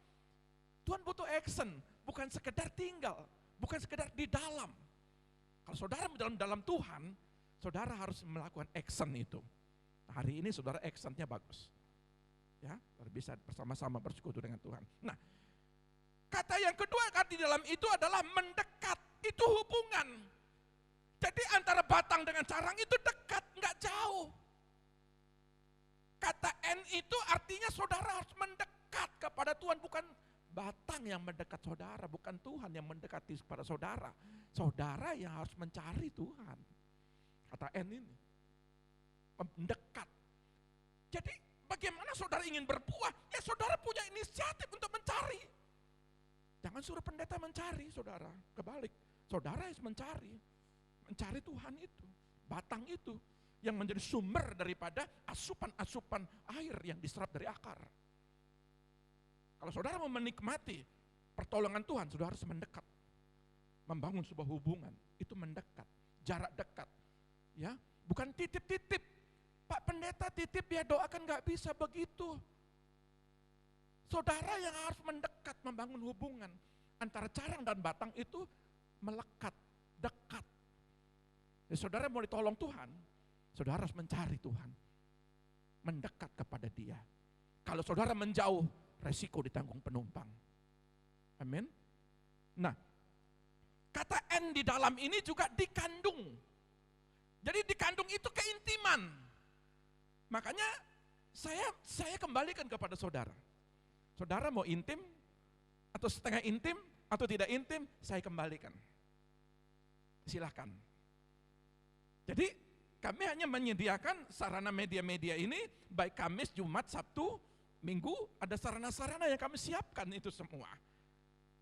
Tuhan butuh action, bukan sekedar tinggal, bukan sekedar di dalam. Kalau saudara dalam Tuhan, saudara harus melakukan action itu. Hari ini saudara actionnya bagus. Ya, bisa bersama-sama bersekutu dengan Tuhan. Nah, kata yang kedua di dalam itu adalah mendekat. Itu hubungan. Jadi antara batang dengan carang itu dekat, nggak jauh. Kata N itu artinya saudara harus mendekat kepada Tuhan, bukan batang yang mendekat saudara, bukan Tuhan yang mendekati kepada saudara. Saudara yang harus mencari Tuhan. Kata N ini, mendekat. Jadi bagaimana saudara ingin berbuah? Ya saudara punya inisiatif untuk mencari. Jangan suruh pendeta mencari, saudara. Kebalik, saudara harus mencari Tuhan itu, batang itu, yang menjadi sumber daripada asupan-asupan air yang diserap dari akar. Kalau saudara mau menikmati pertolongan Tuhan, saudara harus mendekat. Membangun sebuah hubungan, itu mendekat, jarak dekat. Ya, bukan titip-titip. Pak pendeta titip ya doakan, nggak bisa begitu. Saudara yang harus mendekat, membangun hubungan. Antara carang dan batang itu melekat, dekat. Jadi saudara mau ditolong Tuhan, saudara harus mencari Tuhan. Mendekat kepada Dia. Kalau saudara menjauh, resiko ditanggung penumpang. Amin. Nah, kata N di dalam ini juga dikandung. Jadi dikandung itu keintiman. Makanya saya kembalikan kepada saudara. Saudara mau intim, atau setengah intim, atau tidak intim, saya kembalikan. Silakan. Jadi kami hanya menyediakan sarana media-media ini, baik Kamis, Jumat, Sabtu, Minggu, ada sarana-sarana yang kami siapkan itu semua.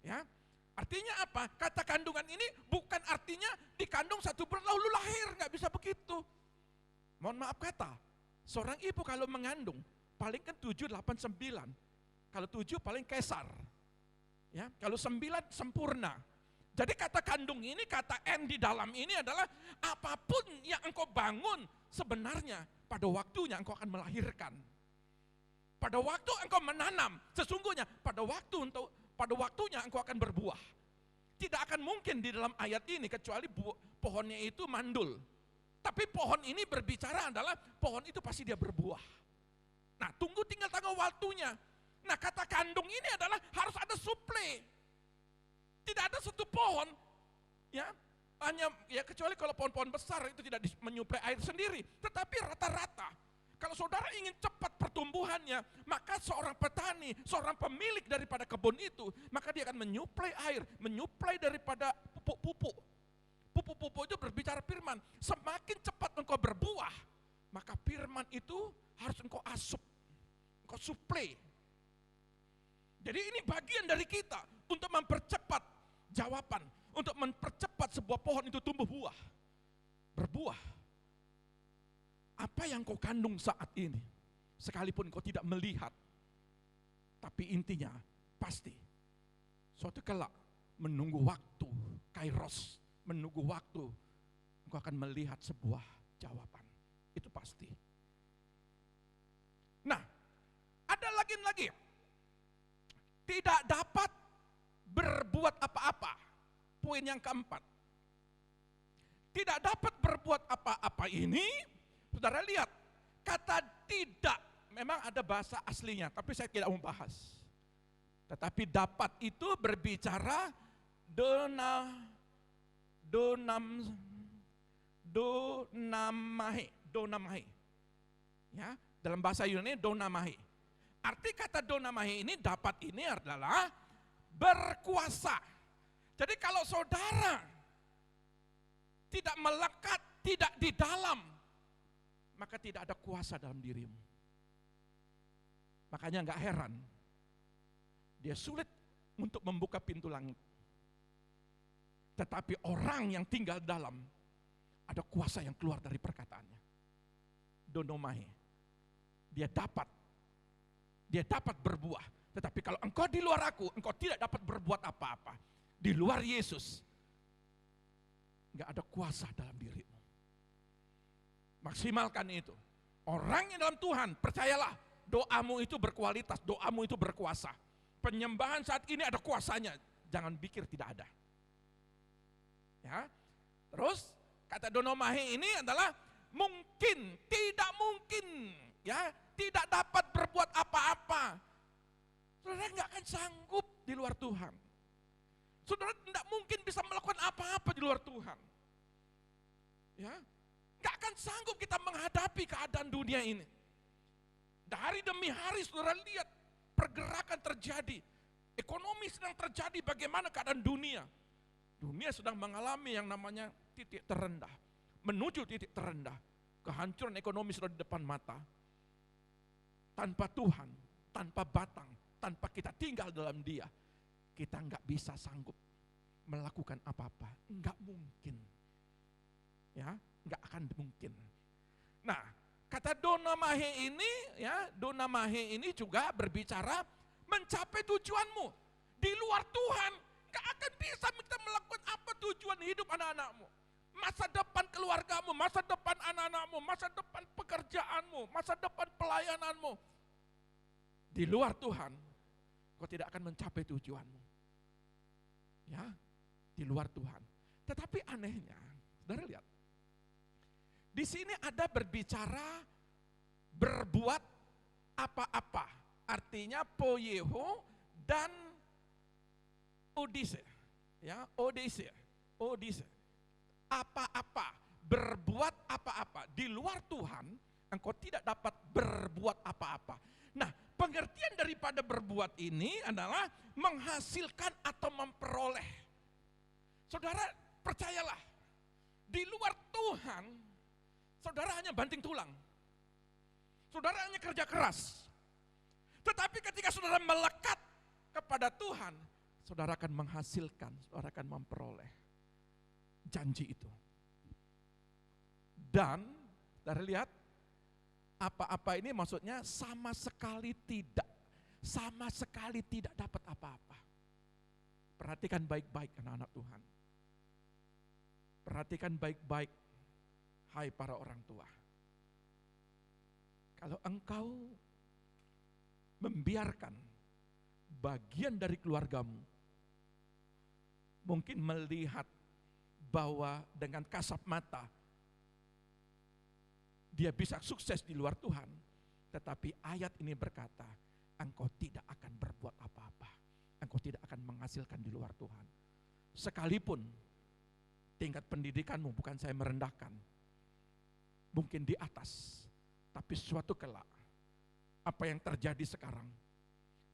Ya, artinya apa? Kata kandungan ini bukan artinya dikandung 1 bulan lalu lahir, nggak bisa begitu. Mohon maaf kata, seorang ibu kalau mengandung paling kan 7, 8, 9. Kalau 7 paling kesar. Ya, kalau 9 sempurna. Jadi kata kandung ini, kata N di dalam ini adalah apapun yang engkau bangun sebenarnya pada waktunya engkau akan melahirkan. Pada waktu engkau menanam, sesungguhnya pada waktunya engkau akan berbuah. Tidak akan mungkin di dalam ayat ini kecuali pohonnya itu mandul. Tapi pohon ini berbicara adalah pohon itu pasti dia berbuah. Nah, tinggal tanggal waktunya. Nah, kata kandung ini adalah harus ada suplai. Tidak ada satu pohon, ya, hanya ya kecuali kalau pohon-pohon besar itu tidak menyuplai air sendiri. Tetapi rata-rata, kalau saudara ingin cepat pertumbuhannya, maka seorang petani, seorang pemilik daripada kebun itu, maka dia akan menyuplai air, menyuplai daripada pupuk-pupuk. Pupuk-pupuk itu berbicara firman, semakin cepat engkau berbuah, maka firman itu harus engkau asup, engkau suplai. Jadi ini bagian dari kita untuk mempercepat jawaban, untuk mempercepat sebuah pohon itu tumbuh buah, berbuah. Apa yang kau kandung saat ini, sekalipun kau tidak melihat, tapi intinya pasti suatu kelak menunggu waktu, kairos, menunggu waktu, engkau akan melihat sebuah jawaban. Itu pasti. Nah, ada lagi. Tidak dapat berbuat apa-apa. Poin yang keempat. Tidak dapat berbuat apa-apa ini, saudara lihat, kata tidak, memang ada bahasa aslinya, tapi saya tidak mau bahas. Tetapi dapat itu berbicara donamahe. Ya, dalam bahasa Yunani donamahe. Arti kata donamahe ini, dapat ini adalah berkuasa. Jadi kalau saudara tidak melekat, tidak di dalam, maka tidak ada kuasa dalam dirimu. Makanya enggak heran, dia sulit untuk membuka pintu langit. Tetapi orang yang tinggal dalam, ada kuasa yang keluar dari perkataannya. Donomahe. Dia dapat berbuah. Tetapi kalau engkau di luar aku, engkau tidak dapat berbuat apa-apa. Di luar Yesus, enggak ada kuasa dalam dirimu. Maksimalkan itu. Orang yang dalam Tuhan, percayalah, doamu itu berkualitas, doamu itu berkuasa. Penyembahan saat ini ada kuasanya, jangan pikir tidak ada. Ya. Terus Kata donomahe ini adalah mungkin, tidak mungkin, ya, tidak dapat berbuat apa-apa. Saudara nggak akan sanggup di luar Tuhan. Saudara tidak mungkin bisa melakukan apa-apa di luar Tuhan. Ya, nggak akan sanggup kita menghadapi keadaan dunia ini. Hari demi hari saudara lihat pergerakan terjadi, ekonomi sedang terjadi, bagaimana keadaan dunia. Dunia sedang mengalami yang namanya titik terendah, menuju titik terendah. Kehancuran ekonomi sudah di depan mata. Tanpa Tuhan, tanpa batang, tanpa kita tinggal dalam Dia, kita nggak bisa sanggup melakukan apa-apa. Nggak mungkin. Ya, nggak akan mungkin. Nah, kata donamahe ini, ya, donamahe ini juga berbicara mencapai tujuanmu. Di luar Tuhan, nggak akan bisa kita melakukan apa tujuan hidup anak-anakmu. Masa depan keluargamu, masa depan anak-anakmu, masa depan pekerjaanmu, masa depan pelayananmu. Di luar Tuhan, kau tidak akan mencapai tujuanmu. Ya, di luar Tuhan. Tetapi anehnya, saudara lihat, di sini ada berbicara berbuat apa-apa. Artinya poieho dan odise. Ya, odise. Apa-apa, berbuat apa-apa. Di luar Tuhan, engkau tidak dapat berbuat apa-apa. Nah, pengertian daripada berbuat ini adalah menghasilkan atau memperoleh. Saudara, percayalah, di luar Tuhan, saudara hanya banting tulang. Saudara hanya kerja keras. Tetapi ketika saudara melekat kepada Tuhan, saudara akan menghasilkan, saudara akan memperoleh janji itu. Dan, saudara lihat, apa-apa ini maksudnya sama sekali tidak dapat apa-apa. Perhatikan baik-baik anak-anak Tuhan. Perhatikan baik-baik, hai para orang tua. Kalau engkau membiarkan bagian dari keluargamu mungkin melihat bahwa dengan kasat mata dia bisa sukses di luar Tuhan, tetapi ayat ini berkata, engkau tidak akan berbuat apa-apa, engkau tidak akan menghasilkan di luar Tuhan. Sekalipun tingkat pendidikanmu, bukan saya merendahkan, mungkin di atas, tapi suatu kelak, apa yang terjadi sekarang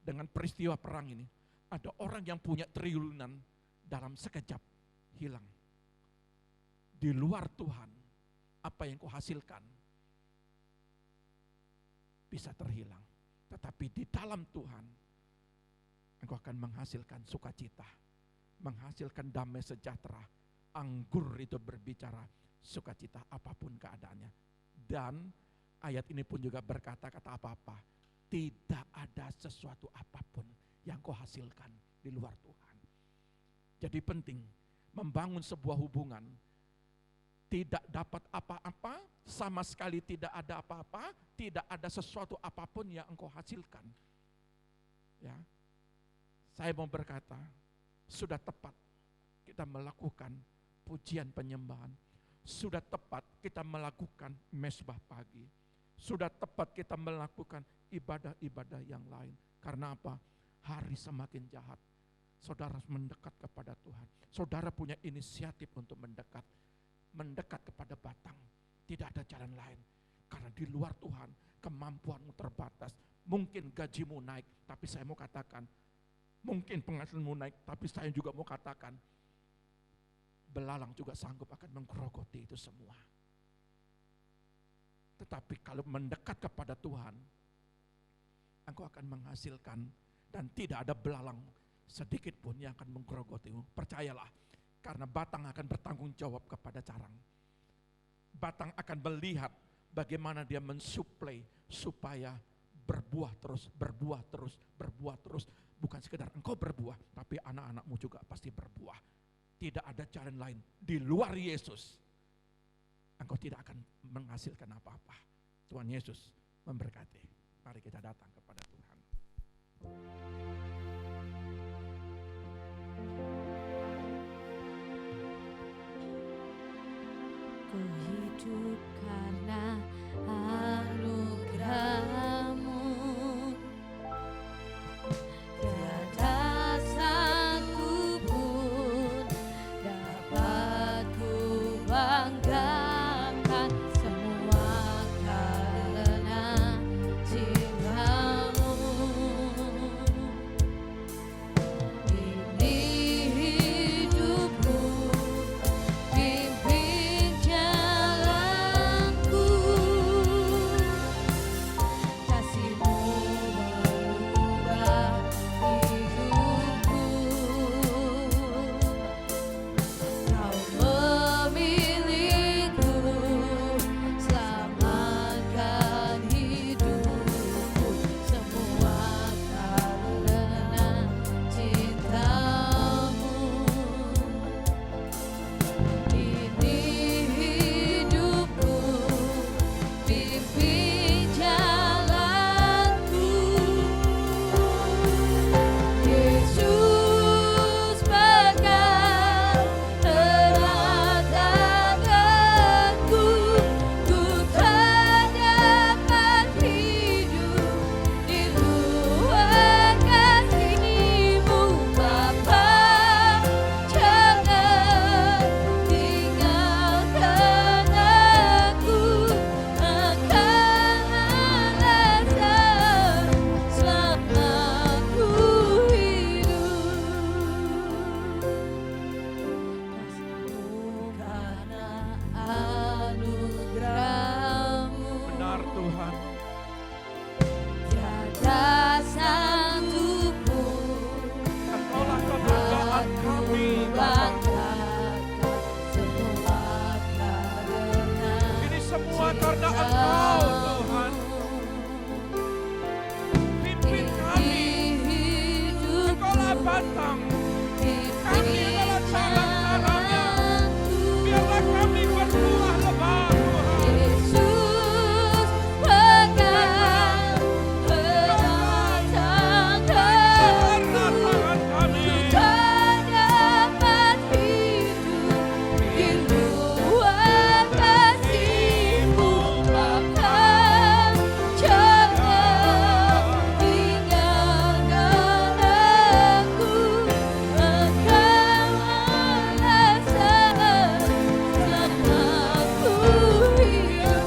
dengan peristiwa perang ini, ada orang yang punya triliunan dalam sekejap hilang. Di luar Tuhan, apa yang kau hasilkan bisa terhilang. Tetapi di dalam Tuhan, engkau akan menghasilkan sukacita, menghasilkan damai sejahtera. Anggur itu berbicara sukacita apapun keadaannya. Dan ayat ini pun juga berkata kata apa-apa, tidak ada sesuatu apapun yang kau hasilkan di luar Tuhan. Jadi penting membangun sebuah hubungan. Tidak dapat apa-apa, sama sekali tidak ada apa-apa, tidak ada sesuatu apapun yang engkau hasilkan. Ya, saya mau berkata, sudah tepat kita melakukan pujian penyembahan, sudah tepat kita melakukan mesbah pagi, sudah tepat kita melakukan ibadah-ibadah yang lain. Karena apa? Hari semakin jahat. Saudara mendekat kepada Tuhan. Saudara punya inisiatif untuk mendekat kepada batang. Tidak ada jalan lain. Karena di luar Tuhan, kemampuanmu terbatas. Mungkin gajimu naik, tapi saya mau katakan, mungkin penghasilanmu naik, tapi saya juga mau katakan, belalang juga sanggup akan menggerogoti itu semua. Tetapi kalau mendekat kepada Tuhan, engkau akan menghasilkan dan tidak ada belalang sedikit pun yang akan menggerogotimu. Percayalah, karena batang akan bertanggung jawab kepada carang. Batang akan melihat bagaimana dia mensuplai supaya berbuah terus. Bukan sekedar engkau berbuah, tapi anak-anakmu juga pasti berbuah. Tidak ada jalan lain. Di luar Yesus, engkau tidak akan menghasilkan apa-apa. Tuhan Yesus memberkati. Mari kita datang kepada Tuhan. Ku hidup karena anugerah-Mu. Tiada satu pun dapat ku banggakan, semua karena cinta-Mu. Ini hidupku, pimpin jalanku. Kasih-Mu mengubah hidupku. Kau memilihku, selamatkan hidupku. Semua karena cinta-Mu. Ini hidupku, pimpin jalanku. Yesus pegang erat tanganku. Ku tak dapat hidup di luar kasih-Mu, Bapa. Jangan tinggalkan aku, engkau alasan selama ku hidup. Kasih-Mu karena anugerah-Mu. Benar Tuhan. Tiada satu pun Engkaulah kebanggaan kami, Bapa. semua karena Ini semua karena Engkau, Tuhan. Pimpin kami. Engkaulah batang. Kami adalah cabang-cabangnya. Biarlah kami berbuah lebat, Tuhan. Yesus pegang erat tanganku. Erat tangan kami. Tak dapat hidup di luar kasih-Mu, Bapa. Jangan tinggalkan aku, engkau alasan selama ku hidup.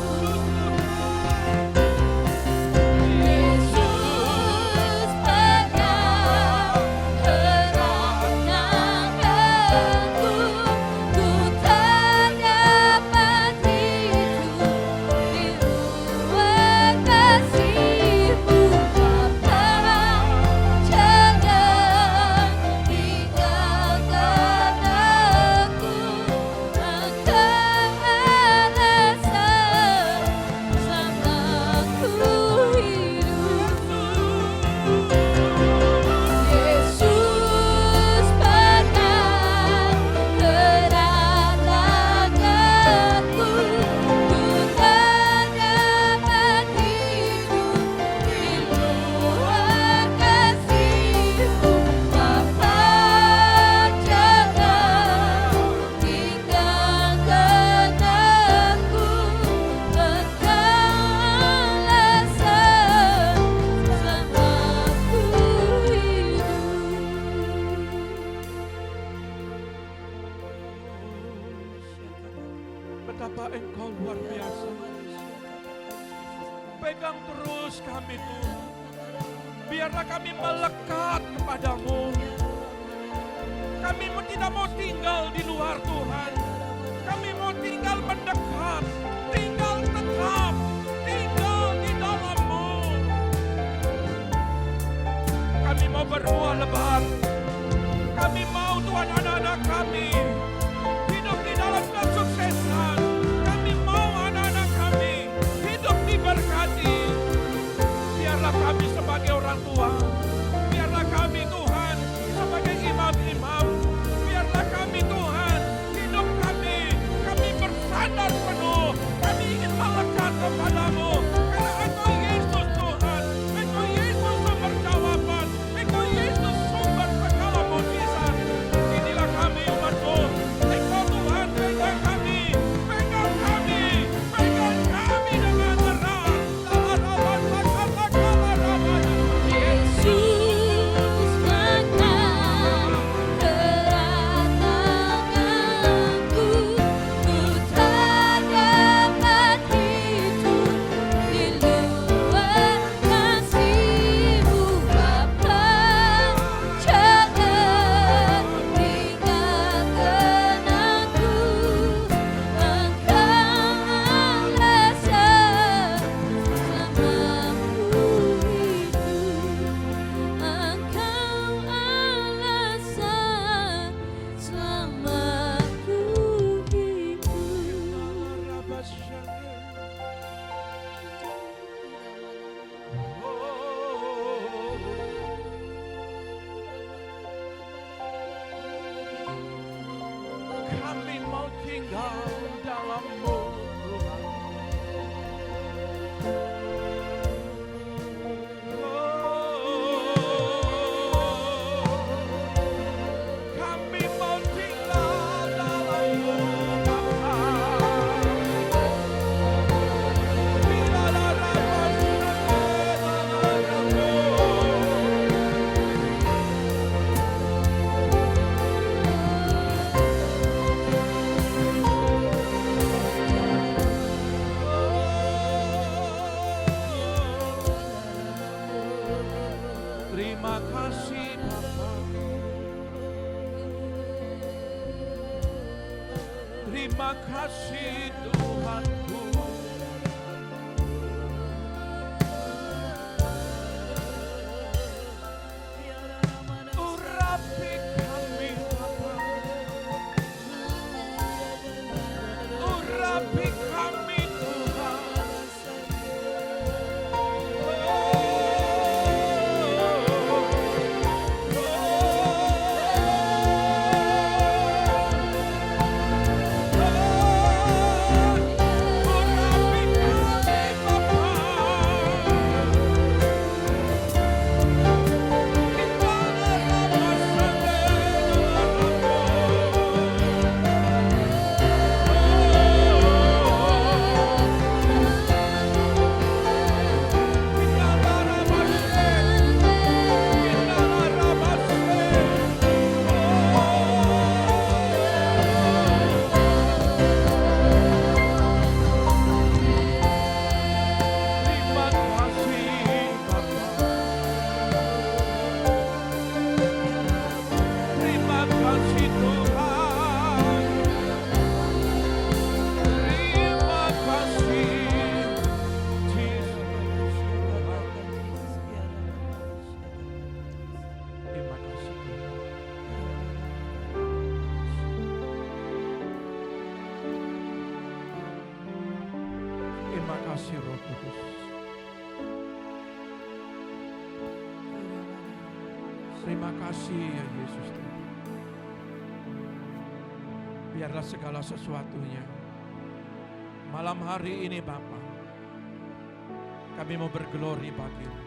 Yesus pegang erat tanganku. Ku tak dapat hidup di luar kasih-Mu, Bapa. Jangan tinggalkan aku, engkau alasan selama ku hidup. Yesus pegang erat tanganku. Ku tak dapat hidup di luar kasih-Mu, Bapa. Jangan tinggalkan aku, engkau alasan selama ku hidup. Betapa Engkau luar biasa. Pegang terus kami, Tuhan. Biarlah kami melekat kepadamu. Kami tidak mau tinggal di luar, Tuhan. Kami mau tinggal mendekat, tinggal tetap, tinggal di dalam-Mu. Kami mau berbuah lebat. Kami mau, Tuhan, anak-anak kami hidup di dalam kesuksesan. Kami mau anak-anak kami hidup diberkati. Biarlah kami sebagai orang tua, biarlah kami, Tuhan, sebagai imam-imam, biarlah kami, Tuhan, hidup kami bersandar penuh. Kami ingin melekat kepadamu, karena Engkau Yesus, Tuhan. Engkau Yesus sumber jawaban. Engkau Yesus sumber segala mujizat. Inilah kami umat-Mu. tinggal dalam-Mu Tuhan. Kami mau tinggal dalam-Mu Bapa. Bila harapan dalam-Mu. Terima kasih Bapa. Terima kasih Tuhanku. Urapi kami Bapa. Urapi kami Tuhan. Terima kasih Roh Kudus. Terima kasih ya Yesus Tuhan. Biarlah segala sesuatunya malam hari ini Bapa, kami mau berglori bagi-Mu.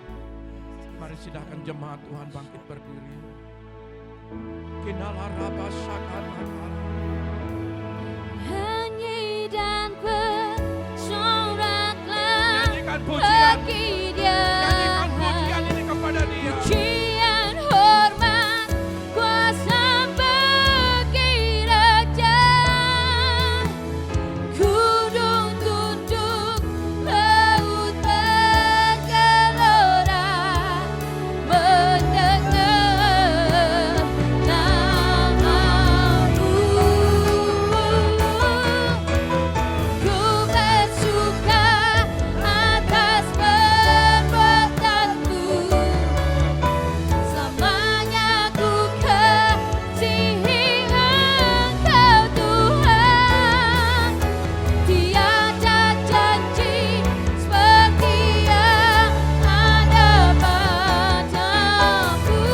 Mari sidahkan jemaat Tuhan bangkit berdiri. Kinala raba sakala. Nyanyi dan bersoraklah Nyanyikan pujian. bagi Dia. Nyanyikan pujian ini kepada Dia. Pujian, hormat, kuasa bagi Raja. Gunung tunduk, laut bergelora, mendengar nama-Mu. Ku bersuka atas perbuatanku. Selamanya ku kasihi Engkau Tuhan. Tiada janji seperti yang ada padamu.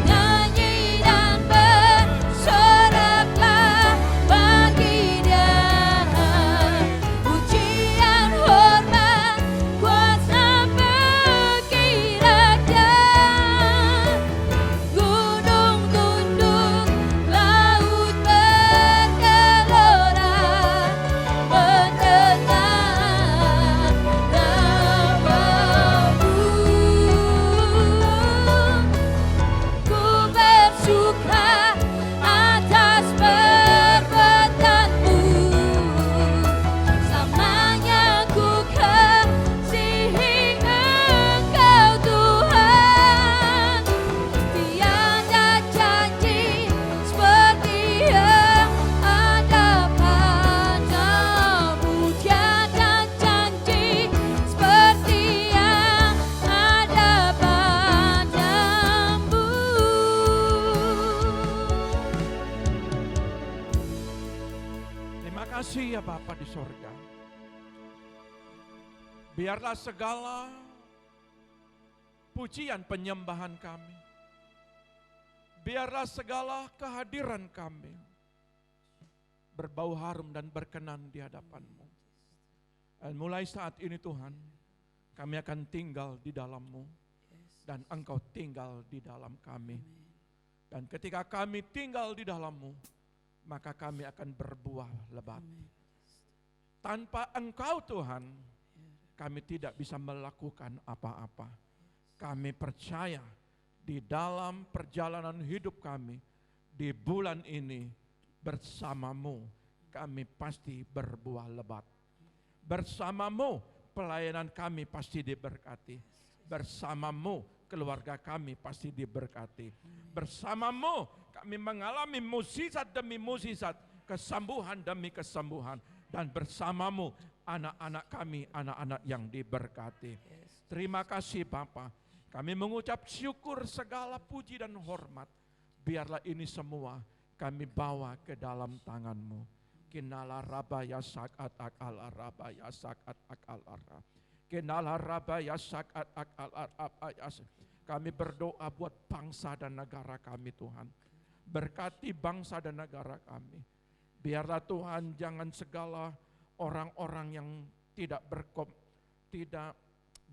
Nyanyi dan bersoraklah bagi Dia. Pujian, hormat, kuasa bagi Raja. Gunung tunduk, laut bergelora, mendengar nama-Mu. Ku bersuka atas perbuatanmu. Selamanya ku kasihi Engkau Tuhan. Tiada janji seperti yang ada padamu. Tiada janji seperti yang ada padamu. Terima kasih ya Bapa di sorga. Biarlah segala pujian penyembahan kami. Biarlah segala kehadiran kami berbau harum dan berkenan di hadapan-Mu. Dan mulai saat ini Tuhan, kami akan tinggal di dalam-Mu dan Engkau tinggal di dalam kami. Dan ketika kami tinggal di dalam-Mu, maka kami akan berbuah lebat. Tanpa Engkau Tuhan, kami tidak bisa melakukan apa-apa. Kami percaya di dalam perjalanan hidup kami, di bulan ini bersama-Mu, kami pasti berbuah lebat. Bersama-Mu, pelayanan kami pasti diberkati. Bersama-Mu, keluarga kami pasti diberkati. Bersama-Mu, kami mengalami mukjizat demi mukjizat, kesembuhan demi kesembuhan. Dan bersama-Mu, anak-anak kami, anak-anak yang diberkati. Terima kasih Bapa. Kami mengucap syukur segala puji dan hormat. Biarlah ini semua kami bawa ke dalam tangan-Mu. Kinala rabaya sakat akal rabaya sakat akal ara. Kinala rabaya sakat akal rabaya. Kami berdoa buat bangsa dan negara kami Tuhan. Berkati bangsa dan negara kami. Biarlah Tuhan jangan segala orang-orang yang tidak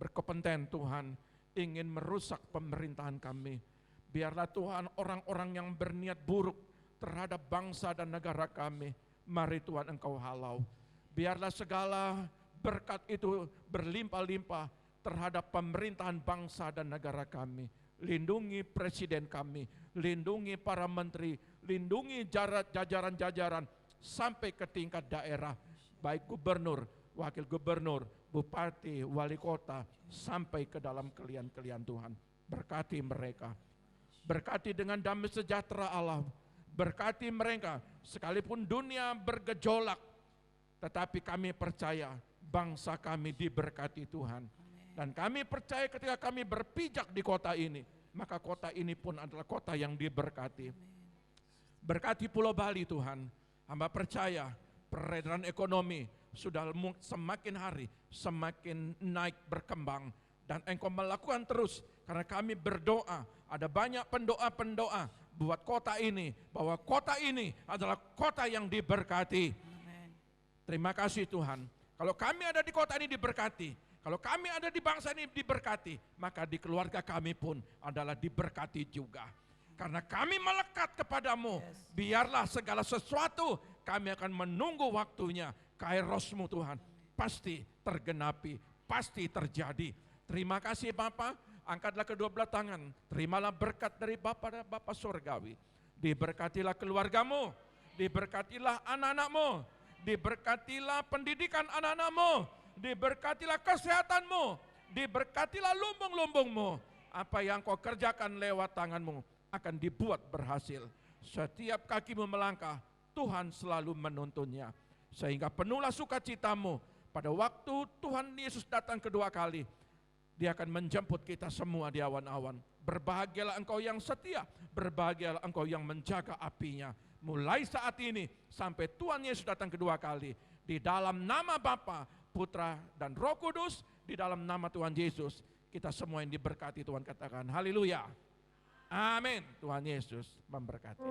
berkompeten Tuhan ingin merusak pemerintahan kami. Biarlah Tuhan orang-orang yang berniat buruk terhadap bangsa dan negara kami, mari Tuhan Engkau halau. Biarlah segala berkat itu berlimpah-limpah terhadap pemerintahan bangsa dan negara kami. Lindungi presiden kami, lindungi para menteri, lindungi jajaran-jajaran sampai ke tingkat daerah, baik gubernur, wakil gubernur, bupati, wali kota, sampai ke dalam kalian-kalian Tuhan. Berkati mereka. Berkati dengan damai sejahtera Allah. Berkati mereka, sekalipun dunia bergejolak, tetapi kami percaya bangsa kami diberkati Tuhan. Dan kami percaya ketika kami berpijak di kota ini, maka kota ini pun adalah kota yang diberkati. Berkati Pulau Bali Tuhan. Hamba percaya peredaran ekonomi sudah semakin hari semakin naik berkembang. Dan Engkau melakukan terus karena kami berdoa. Ada banyak pendoa-pendoa buat kota ini, bahwa kota ini adalah kota yang diberkati. Terima kasih Tuhan. Kalau kami ada di kota ini diberkati, kalau kami ada di bangsa ini diberkati, maka di keluarga kami pun adalah diberkati juga. Karena kami melekat kepadamu, biarlah segala sesuatu kami akan menunggu waktunya. Kairosmu Tuhan pasti tergenapi, pasti terjadi. Terima kasih Bapa. Angkatlah kedua belah tangan, terimalah berkat dari Bapa dan Bapa surgawi. Diberkatilah keluargamu, diberkatilah anak-anakmu, diberkatilah pendidikan anak-anakmu, diberkatilah kesehatanmu, diberkatilah lumbung-lumbungmu. Apa yang kau kerjakan lewat tanganmu akan dibuat berhasil. Setiap kakimu melangkah, Tuhan selalu menuntunnya. Sehingga penuhlah sukacitamu pada waktu Tuhan Yesus datang kedua kali. Dia akan menjemput kita semua di awan-awan. Berbahagialah engkau yang setia, berbahagialah engkau yang menjaga apinya. Mulai saat ini sampai Tuhan Yesus datang kedua kali. Di dalam nama Bapa, Putra, dan Roh Kudus, di dalam nama Tuhan Yesus, kita semua yang diberkati Tuhan katakan haleluya. Amin. Tuhan Yesus memberkati.